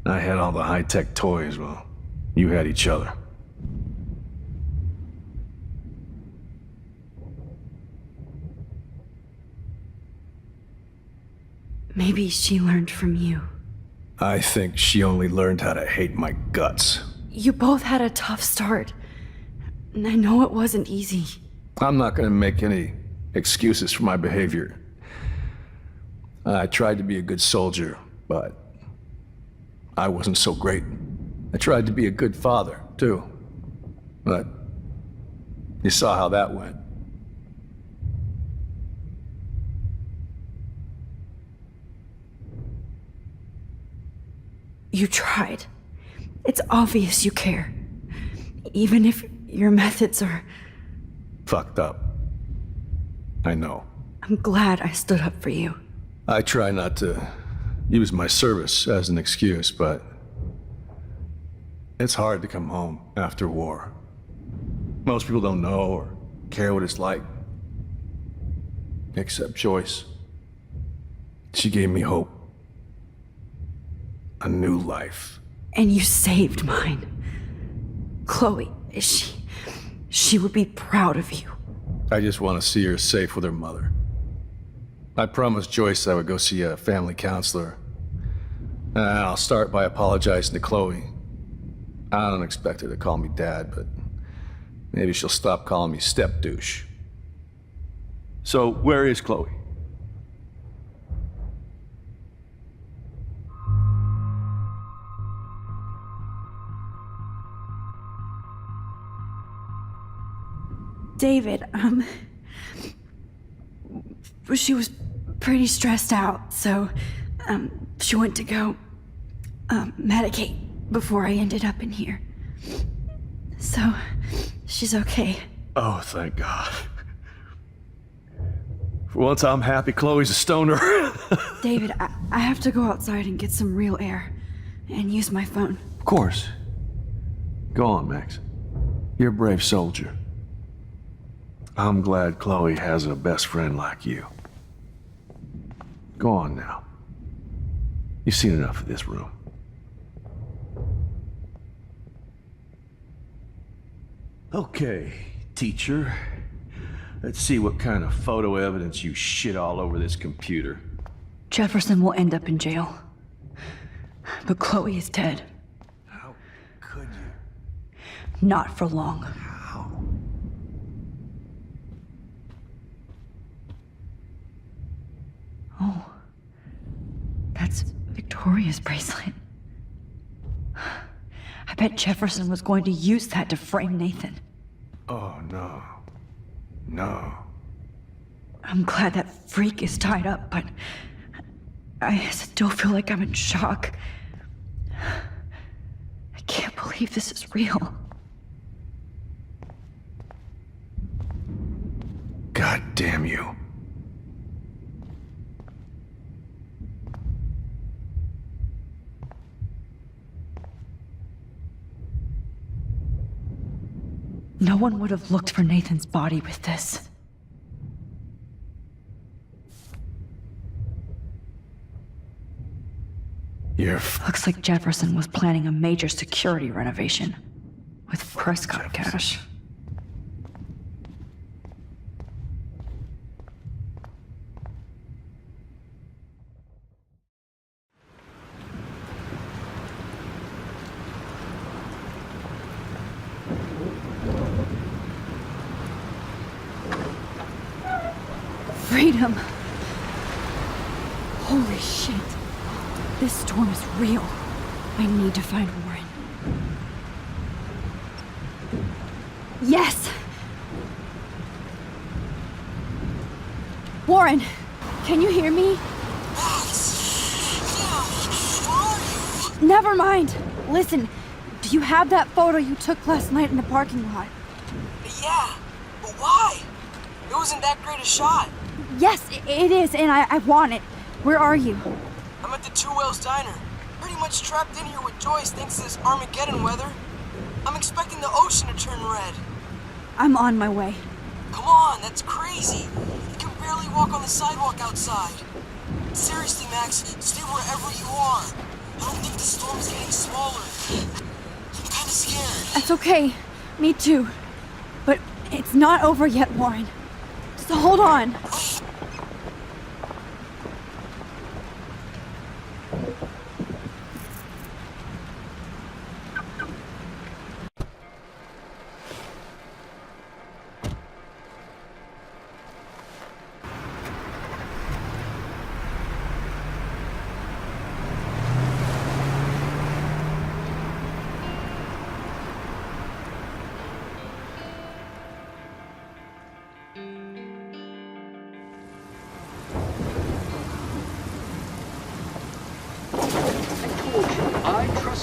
I had all the high-tech toys, well, you had each other. Maybe she learned from you. I think she only learned how to hate my guts. You both had a tough start. And I know it wasn't easy. I'm not gonna make any excuses for my behavior. I tried to be a good soldier, but I wasn't so great. I tried to be a good father, too. But you saw how that went. You tried. It's obvious you care. Even if your methods are... Fucked up. I know. I'm glad I stood up for you. I try not to use my service as an excuse, but it's hard to come home after war. Most people don't know or care what it's like. Except Joyce. She gave me hope. A new life. And you saved mine. Chloe, she would be proud of you. I just want to see her safe with her mother. I promised Joyce I would go see a family counselor. And I'll start by apologizing to Chloe. I don't expect her to call me Dad, but maybe she'll stop calling me step-douche. So, where is Chloe? David, she was pretty stressed out, so, she went to go, medicate before I ended up in here. So, she's okay. Oh, thank God. For once, I'm happy Chloe's a stoner. David, I have to go outside and get some real air, and use my phone. Of course. Go on, Max. You're a brave soldier. I'm glad Chloe has a best friend like you. Go on now. You've seen enough of this room. Okay, teacher. Let's see what kind of photo evidence you shit all over this computer. Jefferson will end up in jail. But Chloe is dead. How could you? Not for long. How? Oh. That's Victoria's bracelet. I bet Jefferson was going to use that to frame Nathan. Oh, no. No. I'm glad that freak is tied up, but I still feel like I'm in shock. I can't believe this is real. God damn you. No one would have looked for Nathan's body with this. Looks like Jefferson was planning a major security renovation with Prescott cash. ultimatum. Holy shit. This storm is real. I need to find Warren. Yes! Warren, can you hear me? Never mind. Listen, do you have that photo you took last night in the parking lot? Yeah, but why? It wasn't that great a shot. Yes, it is, and I want it. Where are you? I'm at the Two Whales Diner. Pretty much trapped in here with Joyce thanks to this Armageddon weather. I'm expecting the ocean to turn red. I'm on my way. Come on, that's crazy. You can barely walk on the sidewalk outside. Seriously, Max, stay wherever you are. I don't think the storm is getting smaller. I'm kinda scared. That's okay. Me too. But it's not over yet, Warren. So hold on.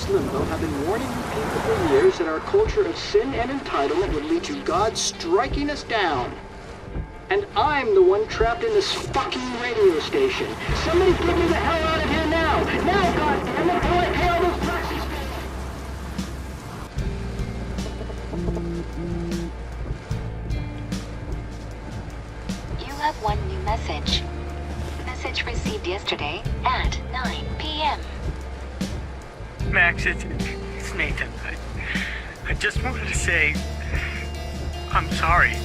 Limbo have been warning you people for years that our culture of sin and entitlement would lead to God striking us down. And I'm the one trapped in this fucking radio station. Somebody get me the hell out of here now! Now, goddammit, before I pay all those taxes! You have one new message. Message received yesterday at 9 p.m. Max, it's Nathan. I just wanted to say, I'm sorry.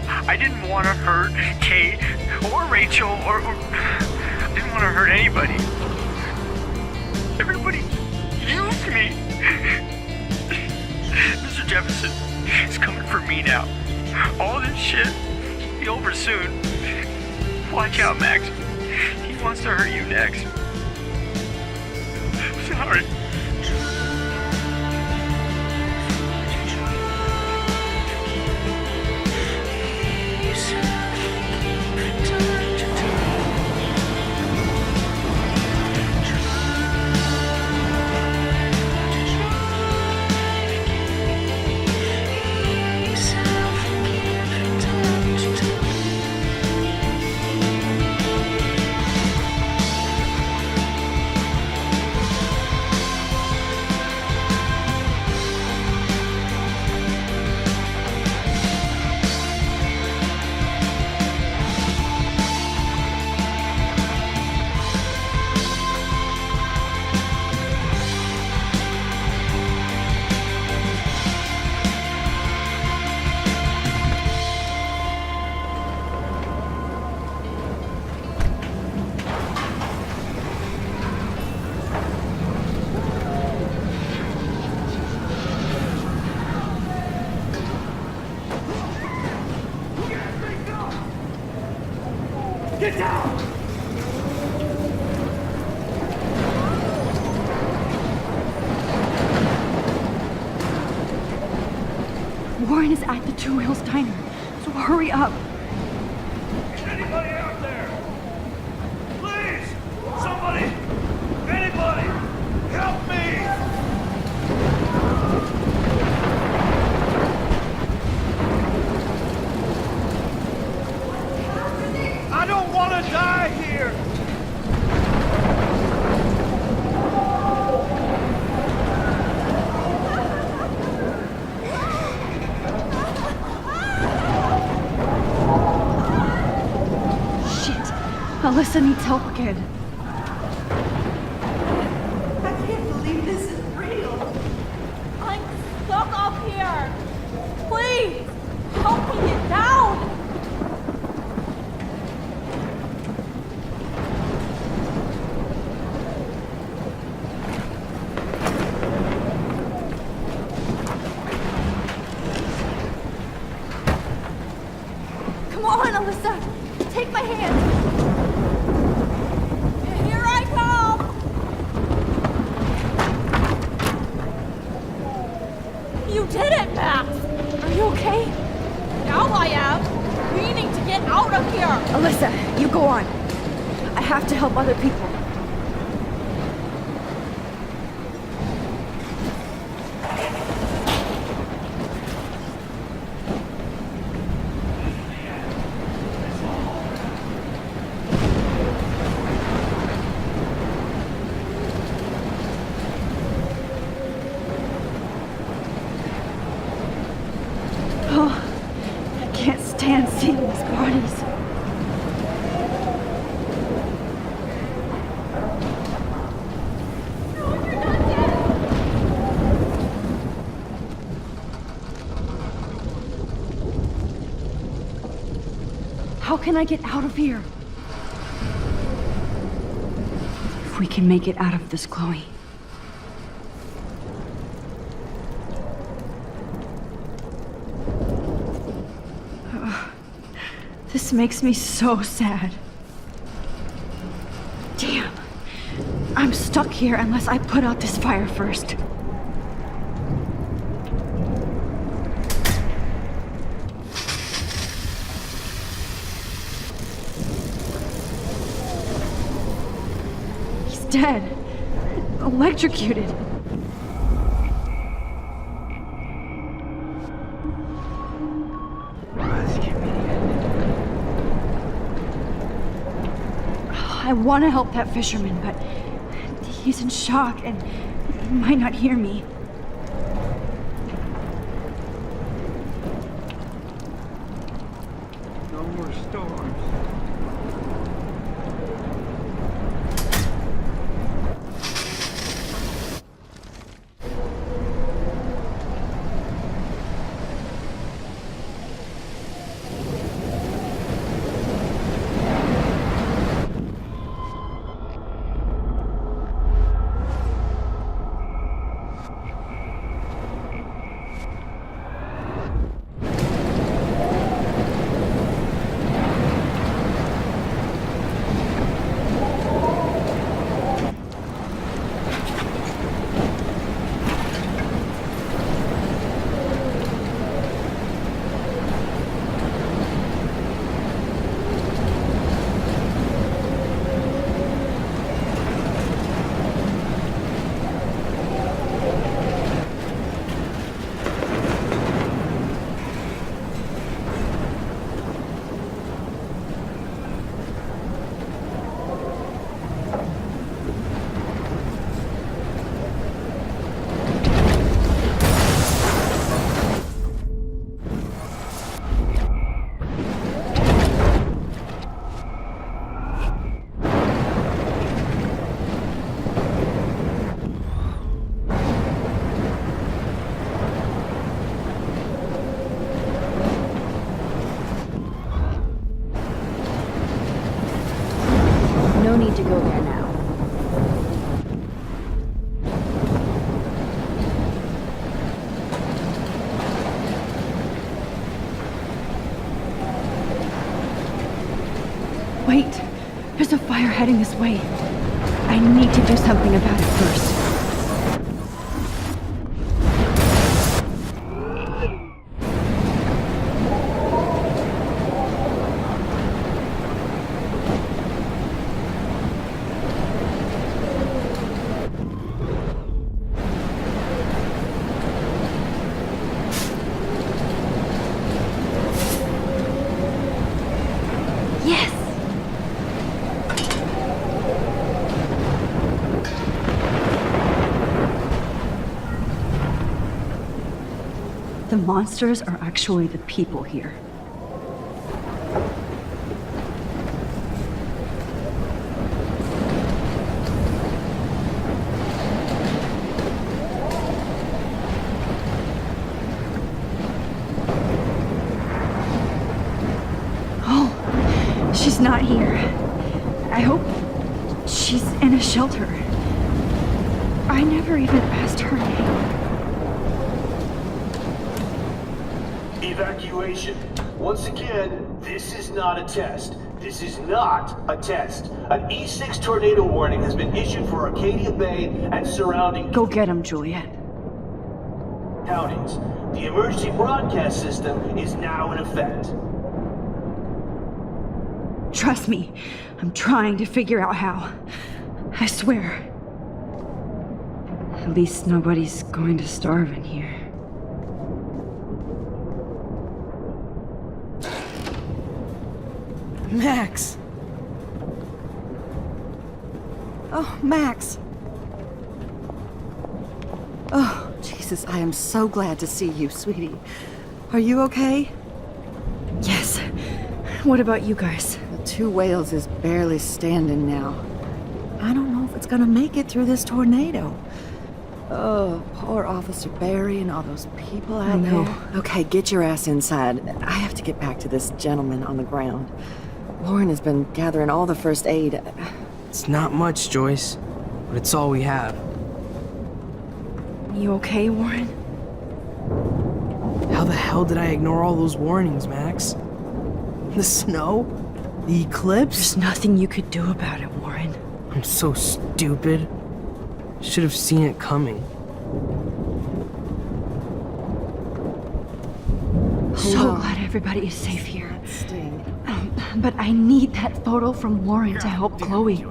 I didn't want to hurt Kate or Rachel or I didn't want to hurt anybody. Everybody used me. Mr. Jefferson is coming for me now. All this shit will be over soon. Watch out, Max. He wants to hurt you next. Sorry. Get down! Warren is at the Two Whales Diner, so hurry up. Is anybody out there? Please! Somebody! Anybody! Help me! I don't want to die here! Alyssa needs help again. I can't believe this is real. I'm stuck up here. Please, help me get down. Come on, Alyssa. Alyssa, you go on. I have to help other people. Oh, I can't stand seeing these bodies. How can I get out of here? If we can make it out of this, Chloe. This makes me so sad. Damn. I'm stuck here unless I put out this fire first. He's dead. Electrocuted. I want to help that fisherman, but he's in shock and he might not hear me. No more storms. No need to go there now. Wait, there's a fire heading this way. I need to do something about it first. The monsters are actually the people here. Oh, she's not here. I hope she's in a shelter. I never even asked her name. Evacuation. Once again, this is not a test. This is not a test. An E6 tornado warning has been issued for Arcadia Bay and surrounding Go get him, Juliet. counties. The emergency broadcast system is now in effect. Trust me, I'm trying to figure out how. I swear. At least nobody's going to starve in here. Max! Oh, Max! Oh, Jesus, I am so glad to see you, sweetie. Are you okay? Yes. What about you guys? The 2 Whales is barely standing now. I don't know if it's gonna make it through this tornado. Oh, poor Officer Barry and all those people out there. Okay, get your ass inside. I have to get back to this gentleman on the ground. Lauren has been gathering all the first aid. It's not much, Joyce, but it's all we have. You okay, Warren? How the hell did I ignore all those warnings, Max? The snow? The eclipse? There's nothing you could do about it, Warren. I'm so stupid. Should have seen it coming. So glad everybody is safe here. But I need that photo from Lauren to help Chloe.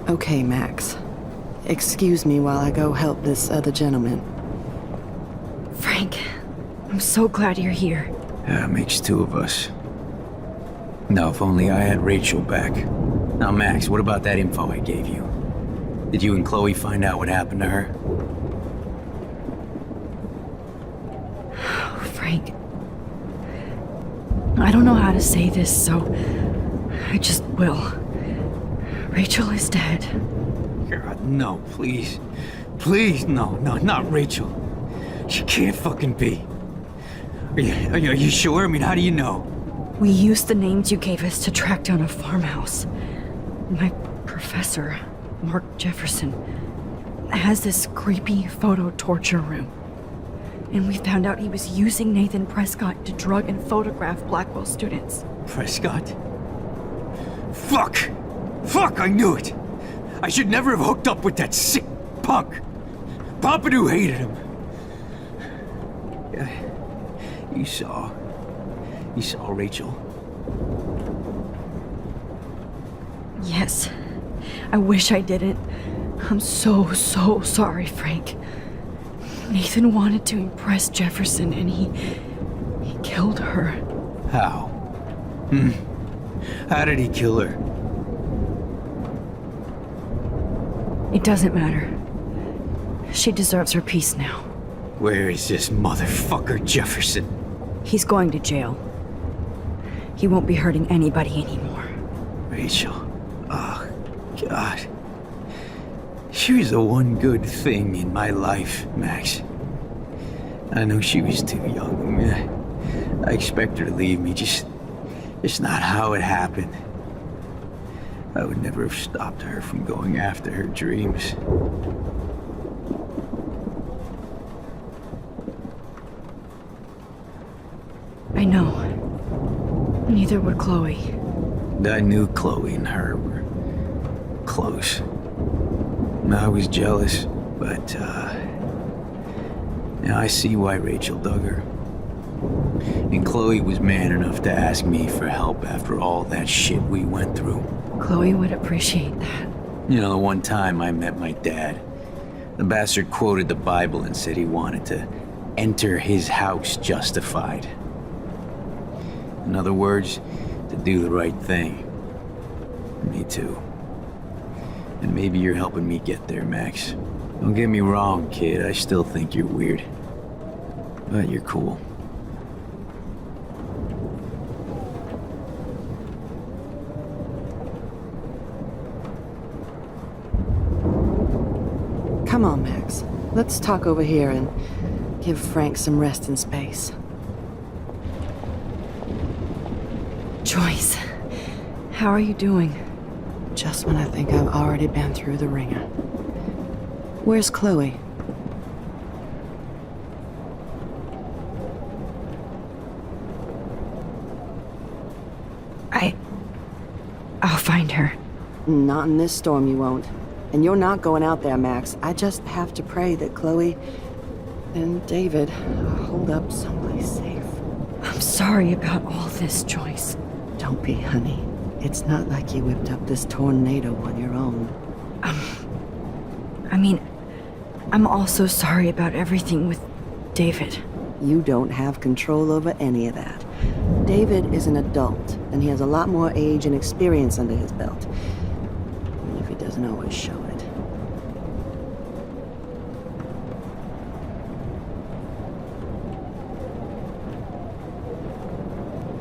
Okay, Max. Excuse me while I go help this other gentleman. Frank, I'm so glad you're here. Yeah, it makes 2 of us. Now, if only I had Rachel back. Now, Max, what about that info I gave you? Did you and Chloe find out what happened to her? Oh, Frank. I don't know how to say this, so I just will. Rachel is dead. God, no, please. Please, no, not Rachel. She can't fucking be. Are you sure? I mean, how do you know? We used the names you gave us to track down a farmhouse. My professor, Mark Jefferson, has this creepy photo torture room. And we found out he was using Nathan Prescott to drug and photograph Blackwell students. Prescott? Fuck! Fuck, I knew it! I should never have hooked up with that sick punk! Pompidou hated him! Yeah, you saw Rachel? Yes. I wish I didn't. I'm so sorry, Frank. Nathan wanted to impress Jefferson, and he killed her. How? How did he kill her? It doesn't matter. She deserves her peace now. Where is this motherfucker Jefferson? He's going to jail. He won't be hurting anybody anymore. Rachel. Oh, God. She was the one good thing in my life, Max. I know she was too young. I expect her to leave me, just not how it happened. I would never have stopped her from going after her dreams. I know. Neither would Chloe. I knew Chloe and her were close. I was jealous, but now I see why Rachel dug her. And Chloe was man enough to ask me for help after all that shit we went through. Chloe would appreciate that. You know, the one time I met my dad, the bastard quoted the Bible and said he wanted to enter his house justified. In other words, to do the right thing. Me too. And maybe you're helping me get there, Max. Don't get me wrong, kid. I still think you're weird. But you're cool. Come on, Max. Let's talk over here and give Frank some rest and space. Joyce, how are you doing? Just when I think I've already been through the ringer. Where's Chloe? I'll find her. Not in this storm, you won't. And you're not going out there, Max. I just have to pray that Chloe and David hold up someplace safe. I'm sorry about all this, Joyce. Don't be, honey. It's not like you whipped up this tornado on your own. I mean, I'm also sorry about everything with David. You don't have control over any of that. David is an adult, and he has a lot more age and experience under his belt. Even if he doesn't always show it.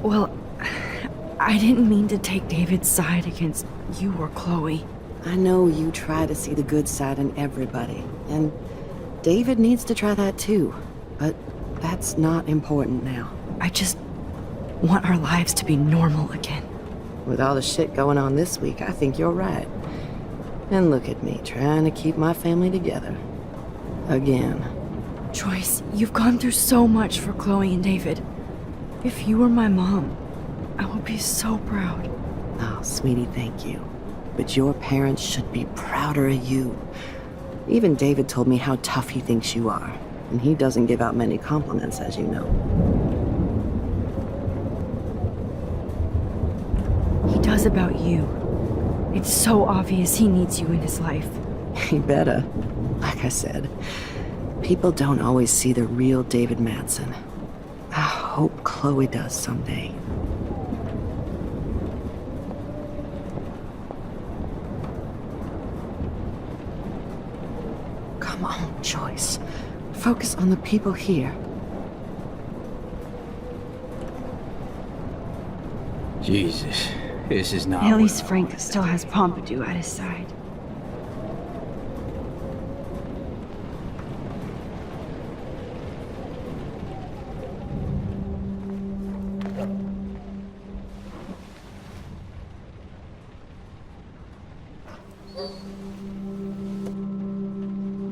Well, I didn't mean to take David's side against you or Chloe. I know you try to see the good side in everybody, and David needs to try that too, but that's not important now. I just want our lives to be normal again. With all the shit going on this week, I think you're right. And look at me, trying to keep my family together. Again. Joyce, you've gone through so much for Chloe and David. If you were my mom, I would be so proud. Oh, sweetie, thank you. But your parents should be prouder of you. Even David told me how tough he thinks you are, and he doesn't give out many compliments, as you know. He does about you. It's so obvious he needs you in his life. He better. Like I said, people don't always see the real David Madsen. I hope Chloe does someday. Come on, Joyce. Focus on the people here. Jesus, this is not... At least Frank still has Pompidou at his side.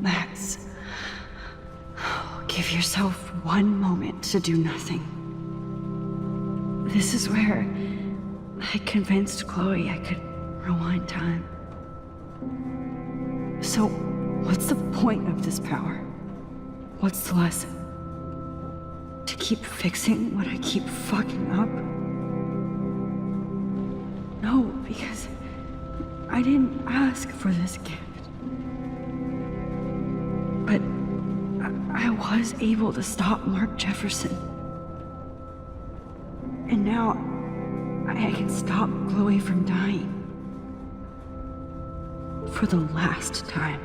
Max, give yourself one moment to do nothing. This is where I convinced Chloe I could rewind time. So, what's the point of this power? What's the lesson? To keep fixing what I keep fucking up? No, because I didn't ask for this gift. But I was able to stop Mark Jefferson. And now I can stop Chloe from dying. For the last time.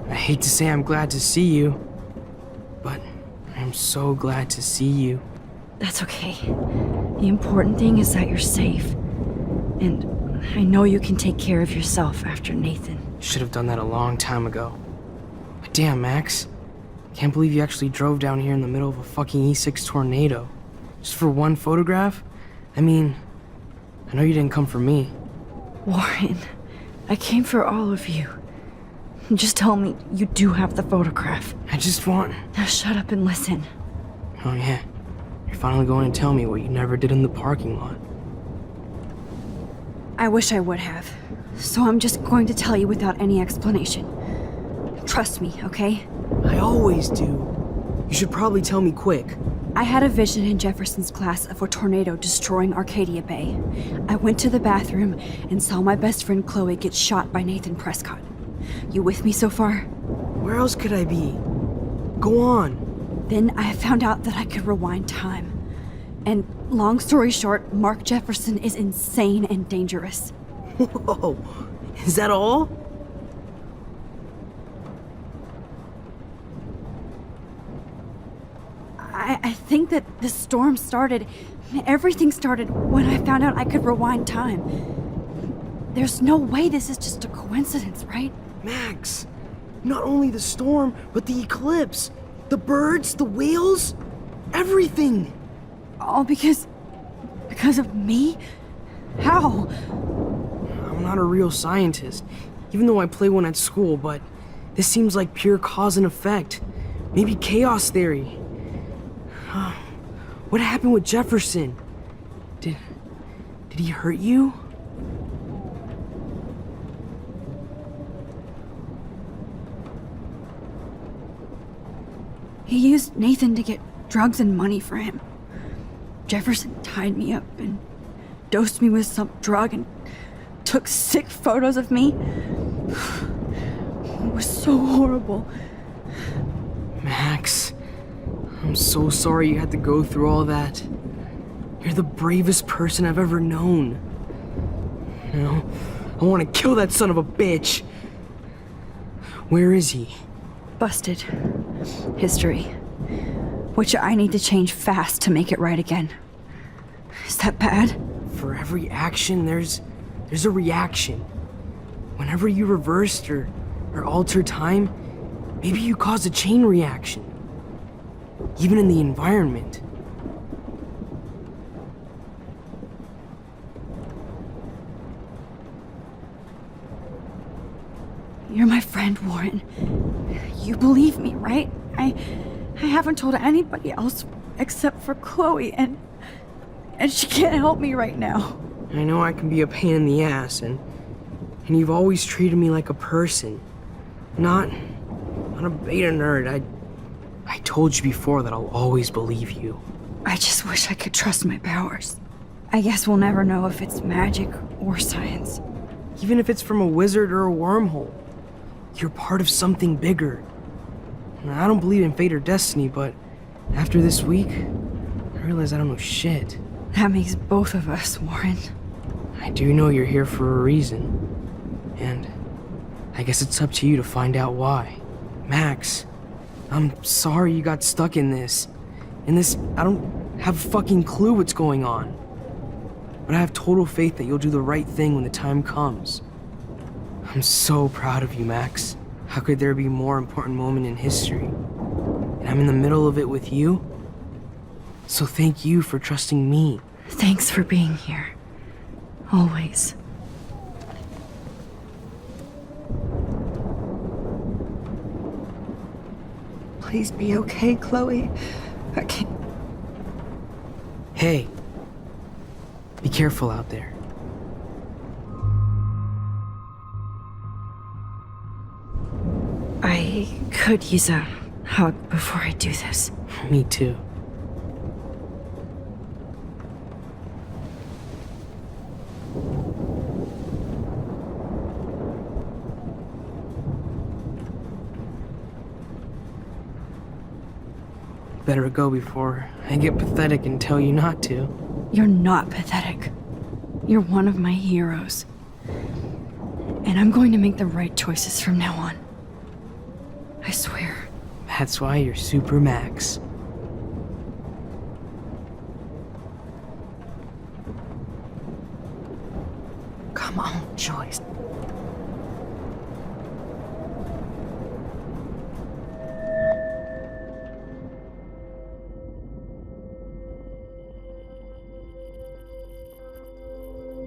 I hate to say I'm glad to see you, but I'm so glad to see you. That's okay. The important thing is that you're safe. And I know you can take care of yourself after Nathan. Should have done that a long time ago. But damn, Max. Can't believe you actually drove down here in the middle of a fucking E6 tornado. Just for one photograph? I mean, I know you didn't come for me. Warren, I came for all of you. Just tell me you do have the photograph. I just want... Now shut up and listen. Oh yeah, you're finally going to tell me what you never did in the parking lot. I wish I would have. So I'm just going to tell you without any explanation. Trust me, okay? I always do. You should probably tell me quick. I had a vision in Jefferson's class of a tornado destroying Arcadia Bay. I went to the bathroom and saw my best friend Chloe get shot by Nathan Prescott. You with me so far? Where else could I be? Go on. Then I found out that I could rewind time. And long story short, Mark Jefferson is insane and dangerous. Whoa, is that all? I think that the storm started, everything started when I found out I could rewind time. There's no way this is just a coincidence, right? Max, not only the storm, but the eclipse, the birds, the whales, everything. All because of me? How? I'm I'm not a real scientist, even though I play one at school, but this seems like pure cause and effect. Maybe chaos theory. What happened with Jefferson? Did he hurt you? He used Nathan to get drugs and money for him. Jefferson tied me up and dosed me with some drug and took sick photos of me. It was so horrible. Max, I'm so sorry you had to go through all that. You're the bravest person I've ever known. You know, I want to kill that son of a bitch. Where is he? Busted. History. Which I need to change fast to make it right again. Is that bad? For every action, there's a reaction. Whenever you reversed or altered time, maybe you caused a chain reaction. Even in the environment. You're my friend, Warren. You believe me, right? I haven't told anybody else except for Chloe, and she can't help me right now. I know I can be a pain in the ass, and you've always treated me like a person. Not a beta nerd. I told you before that I'll always believe you. I just wish I could trust my powers. I guess we'll never know if it's magic or science. Even if it's from a wizard or a wormhole. You're part of something bigger. I don't believe in fate or destiny, but after this week, I realize I don't know shit. That makes both of us, Warren. I do know you're here for a reason. And I guess it's up to you to find out why. Max, I'm sorry you got stuck in this. I don't have a fucking clue what's going on. But I have total faith that you'll do the right thing when the time comes. I'm so proud of you, Max. How could there be a more important moment in history? And I'm in the middle of it with you. So thank you for trusting me. Thanks for being here. Always. Please be okay, Chloe. I can't. Hey. Be careful out there. I could use a hug before I do this. Me too. Better go before I get pathetic and tell you not to. You're not pathetic. You're one of my heroes. And I'm going to make the right choices from now on. I swear. That's why you're Super Max. Come on, Joyce.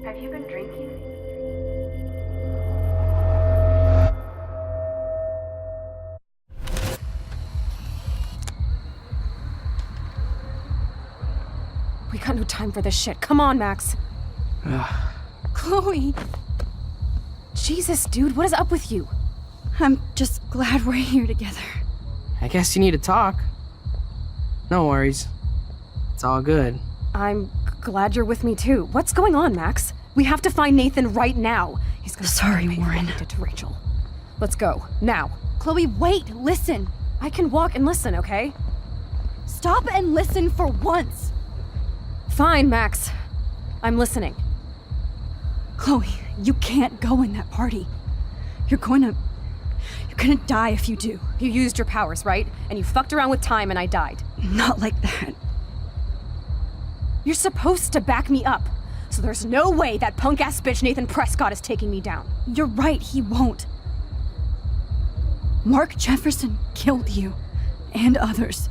Have you been drinking? We got no time for this shit. Come on, Max. Chloe! Jesus, dude, what is up with you? I'm just glad we're here together. I guess you need to talk. No worries. It's all good. I'm glad you're with me too. What's going on, Max? We have to find Nathan right now. He's gonna Sorry, Warren. Did to Rachel. Let's go now. Chloe, wait! Listen. I can walk and listen, okay? Stop and listen for once. Fine, Max. I'm listening. Chloe, you can't go in that party. You're gonna die if you do. You used your powers, right? And you fucked around with time and I died. Not like that. You're supposed to back me up. So there's no way that punk-ass bitch Nathan Prescott is taking me down. You're right, he won't. Mark Jefferson killed you. And others.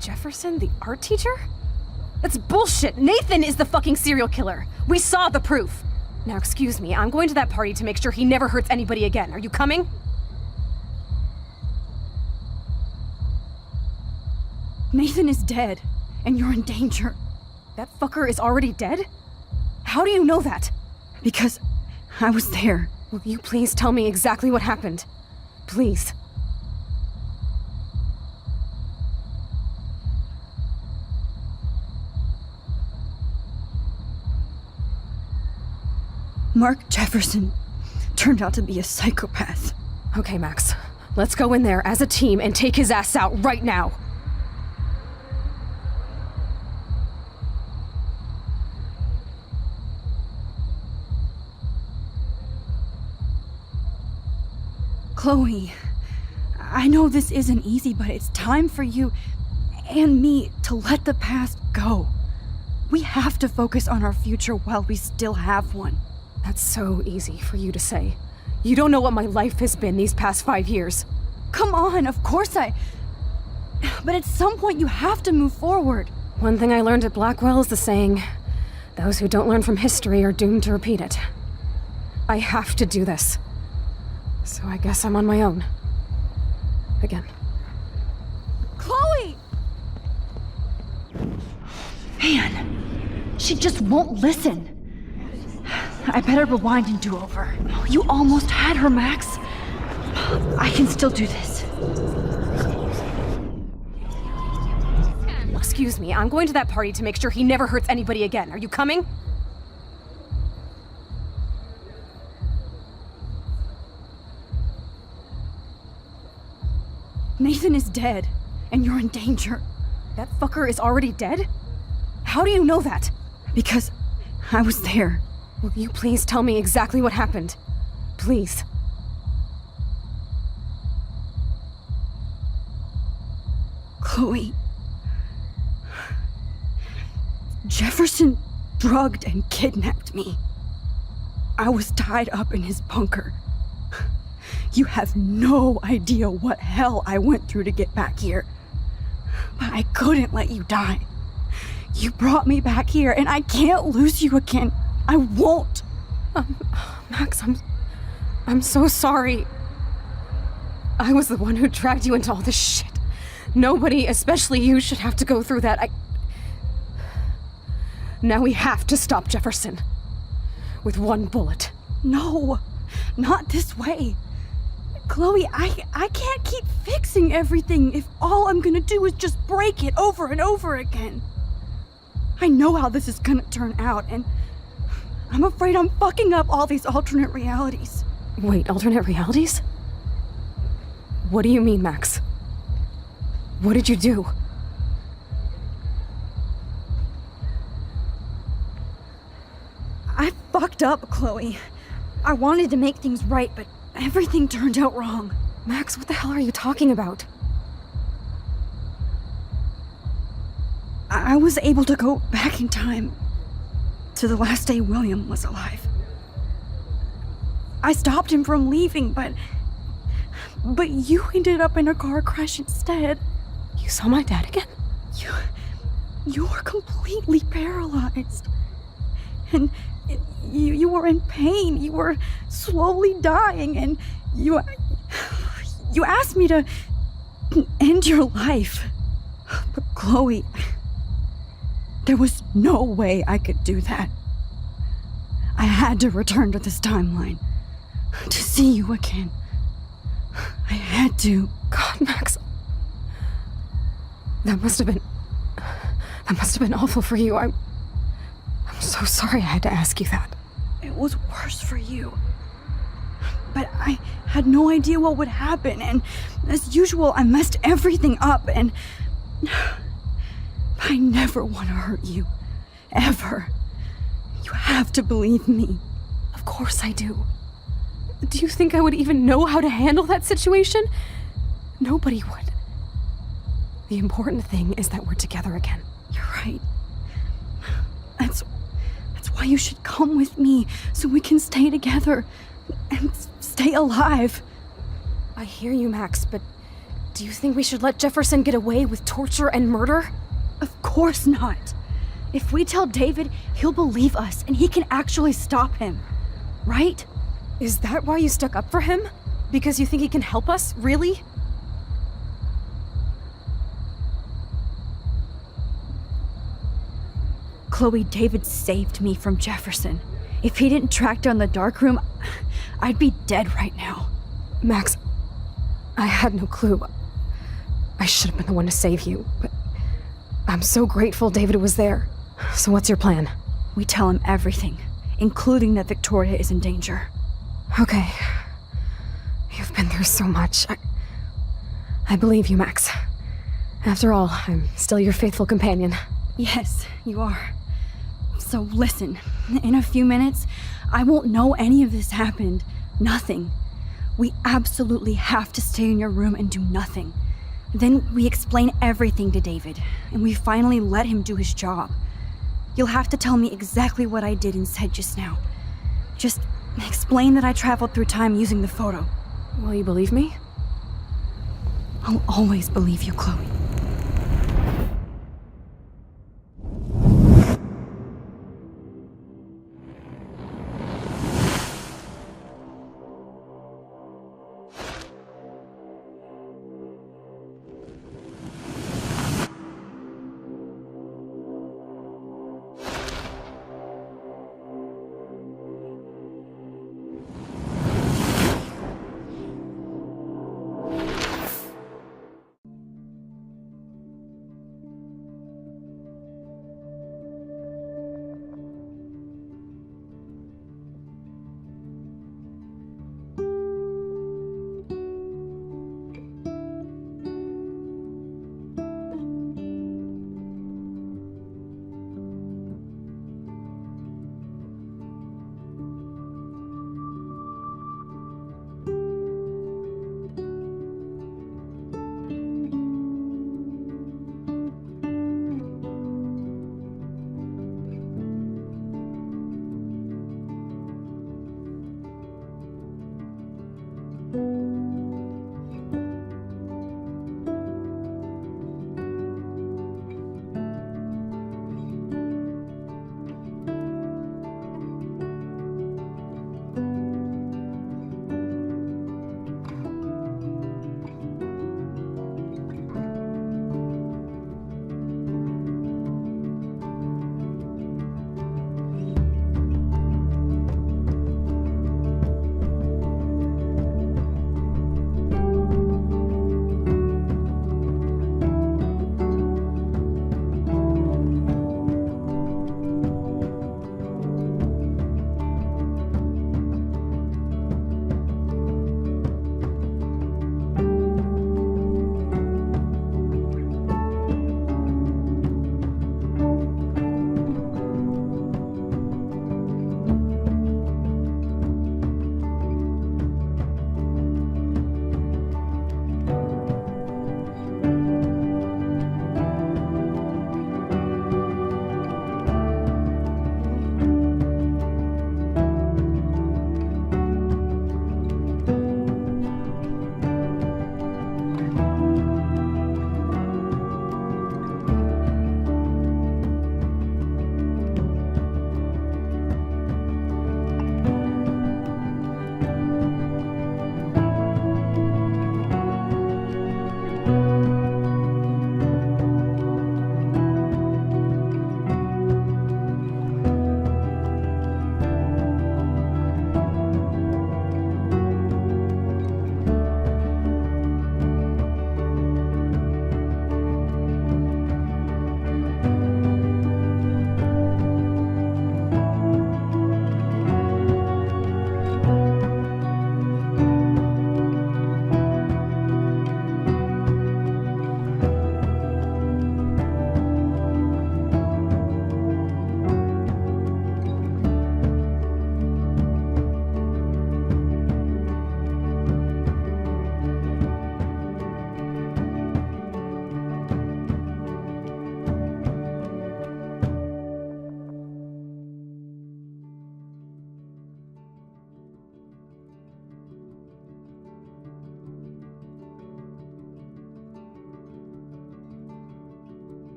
Jefferson, the art teacher? That's bullshit! Nathan is the fucking serial killer! We saw the proof! Now, excuse me, I'm going to that party to make sure he never hurts anybody again. Are you coming? Nathan is dead, and you're in danger. That fucker is already dead? How do you know that? Because I was there. Will you please tell me exactly what happened? Please. Mark Jefferson turned out to be a psychopath. Okay, Max. Let's go in there as a team and take his ass out right now. Chloe, I know this isn't easy, but it's time for you and me to let the past go. We have to focus on our future while we still have one. That's so easy for you to say. You don't know what my life has been these past 5 years. Come on, of course But at some point you have to move forward. One thing I learned at Blackwell is the saying, those who don't learn from history are doomed to repeat it. I have to do this. So I guess I'm on my own. Again. Chloe! Man, she just won't listen. I better rewind and do over. You almost had her, Max. I can still do this. Excuse me, I'm going to that party to make sure he never hurts anybody again. Are you coming? Nathan is dead, and you're in danger. That fucker is already dead? How do you know that? Because I was there. Will you please tell me exactly what happened? Please. Chloe. Jefferson drugged and kidnapped me. I was tied up in his bunker. You have no idea what hell I went through to get back here. But I couldn't let you die. You brought me back here, and I can't lose you again. I won't. Max, I'm so sorry. I was the one who dragged you into all this shit. Nobody, especially you, should have to go through that. Now we have to stop Jefferson. With one bullet. No, not this way. Chloe, I can't keep fixing everything if all I'm gonna do is just break it over and over again. I know how this is gonna turn out, and I'm afraid I'm fucking up all these alternate realities. Wait, alternate realities? What do you mean, Max? What did you do? I fucked up, Chloe. I wanted to make things right, but everything turned out wrong. Max, what the hell are you talking about? I was able to go back in time to the last day William was alive. I stopped him from leaving, but you ended up in a car crash instead. You saw my dad again? You were completely paralyzed. And you were in pain. You were slowly dying, and you asked me to end your life. But Chloe, there was no way I could do that. I had to return to this timeline to see you again. I had to. God, Max. That must have been awful for you. I'm so sorry I had to ask you that. It was worse for you. But I had no idea what would happen, and as usual, I messed everything up, and I never want to hurt you. Ever. You have to believe me. Of course I do. Do you think I would even know how to handle that situation? Nobody would. The important thing is that we're together again. You're right. That's why you should come with me, so we can stay together and stay alive. I hear you, Max, but do you think we should let Jefferson get away with torture and murder? Of course not. If we tell David, he'll believe us, and he can actually stop him. right? Is that why you stuck up for him? Because you think he can help us, really? Chloe, David saved me from Jefferson. If he didn't track down the darkroom, I'd be dead right now. Max, I had no clue. I should have been the one to save you, but I'm so grateful David was there. So what's your plan? We tell him everything, including that Victoria is in danger. Okay. You've been through so much. I believe you, Max. After all, I'm still your faithful companion. Yes, you are. So listen, in a few minutes, I won't know any of this happened. Nothing. We absolutely have to stay in your room and do nothing. Then we explain everything to David, and we finally let him do his job. You'll have to tell me exactly what I did and said just now. Just explain that I traveled through time using the photo. Will you believe me? I'll always believe you, Chloe.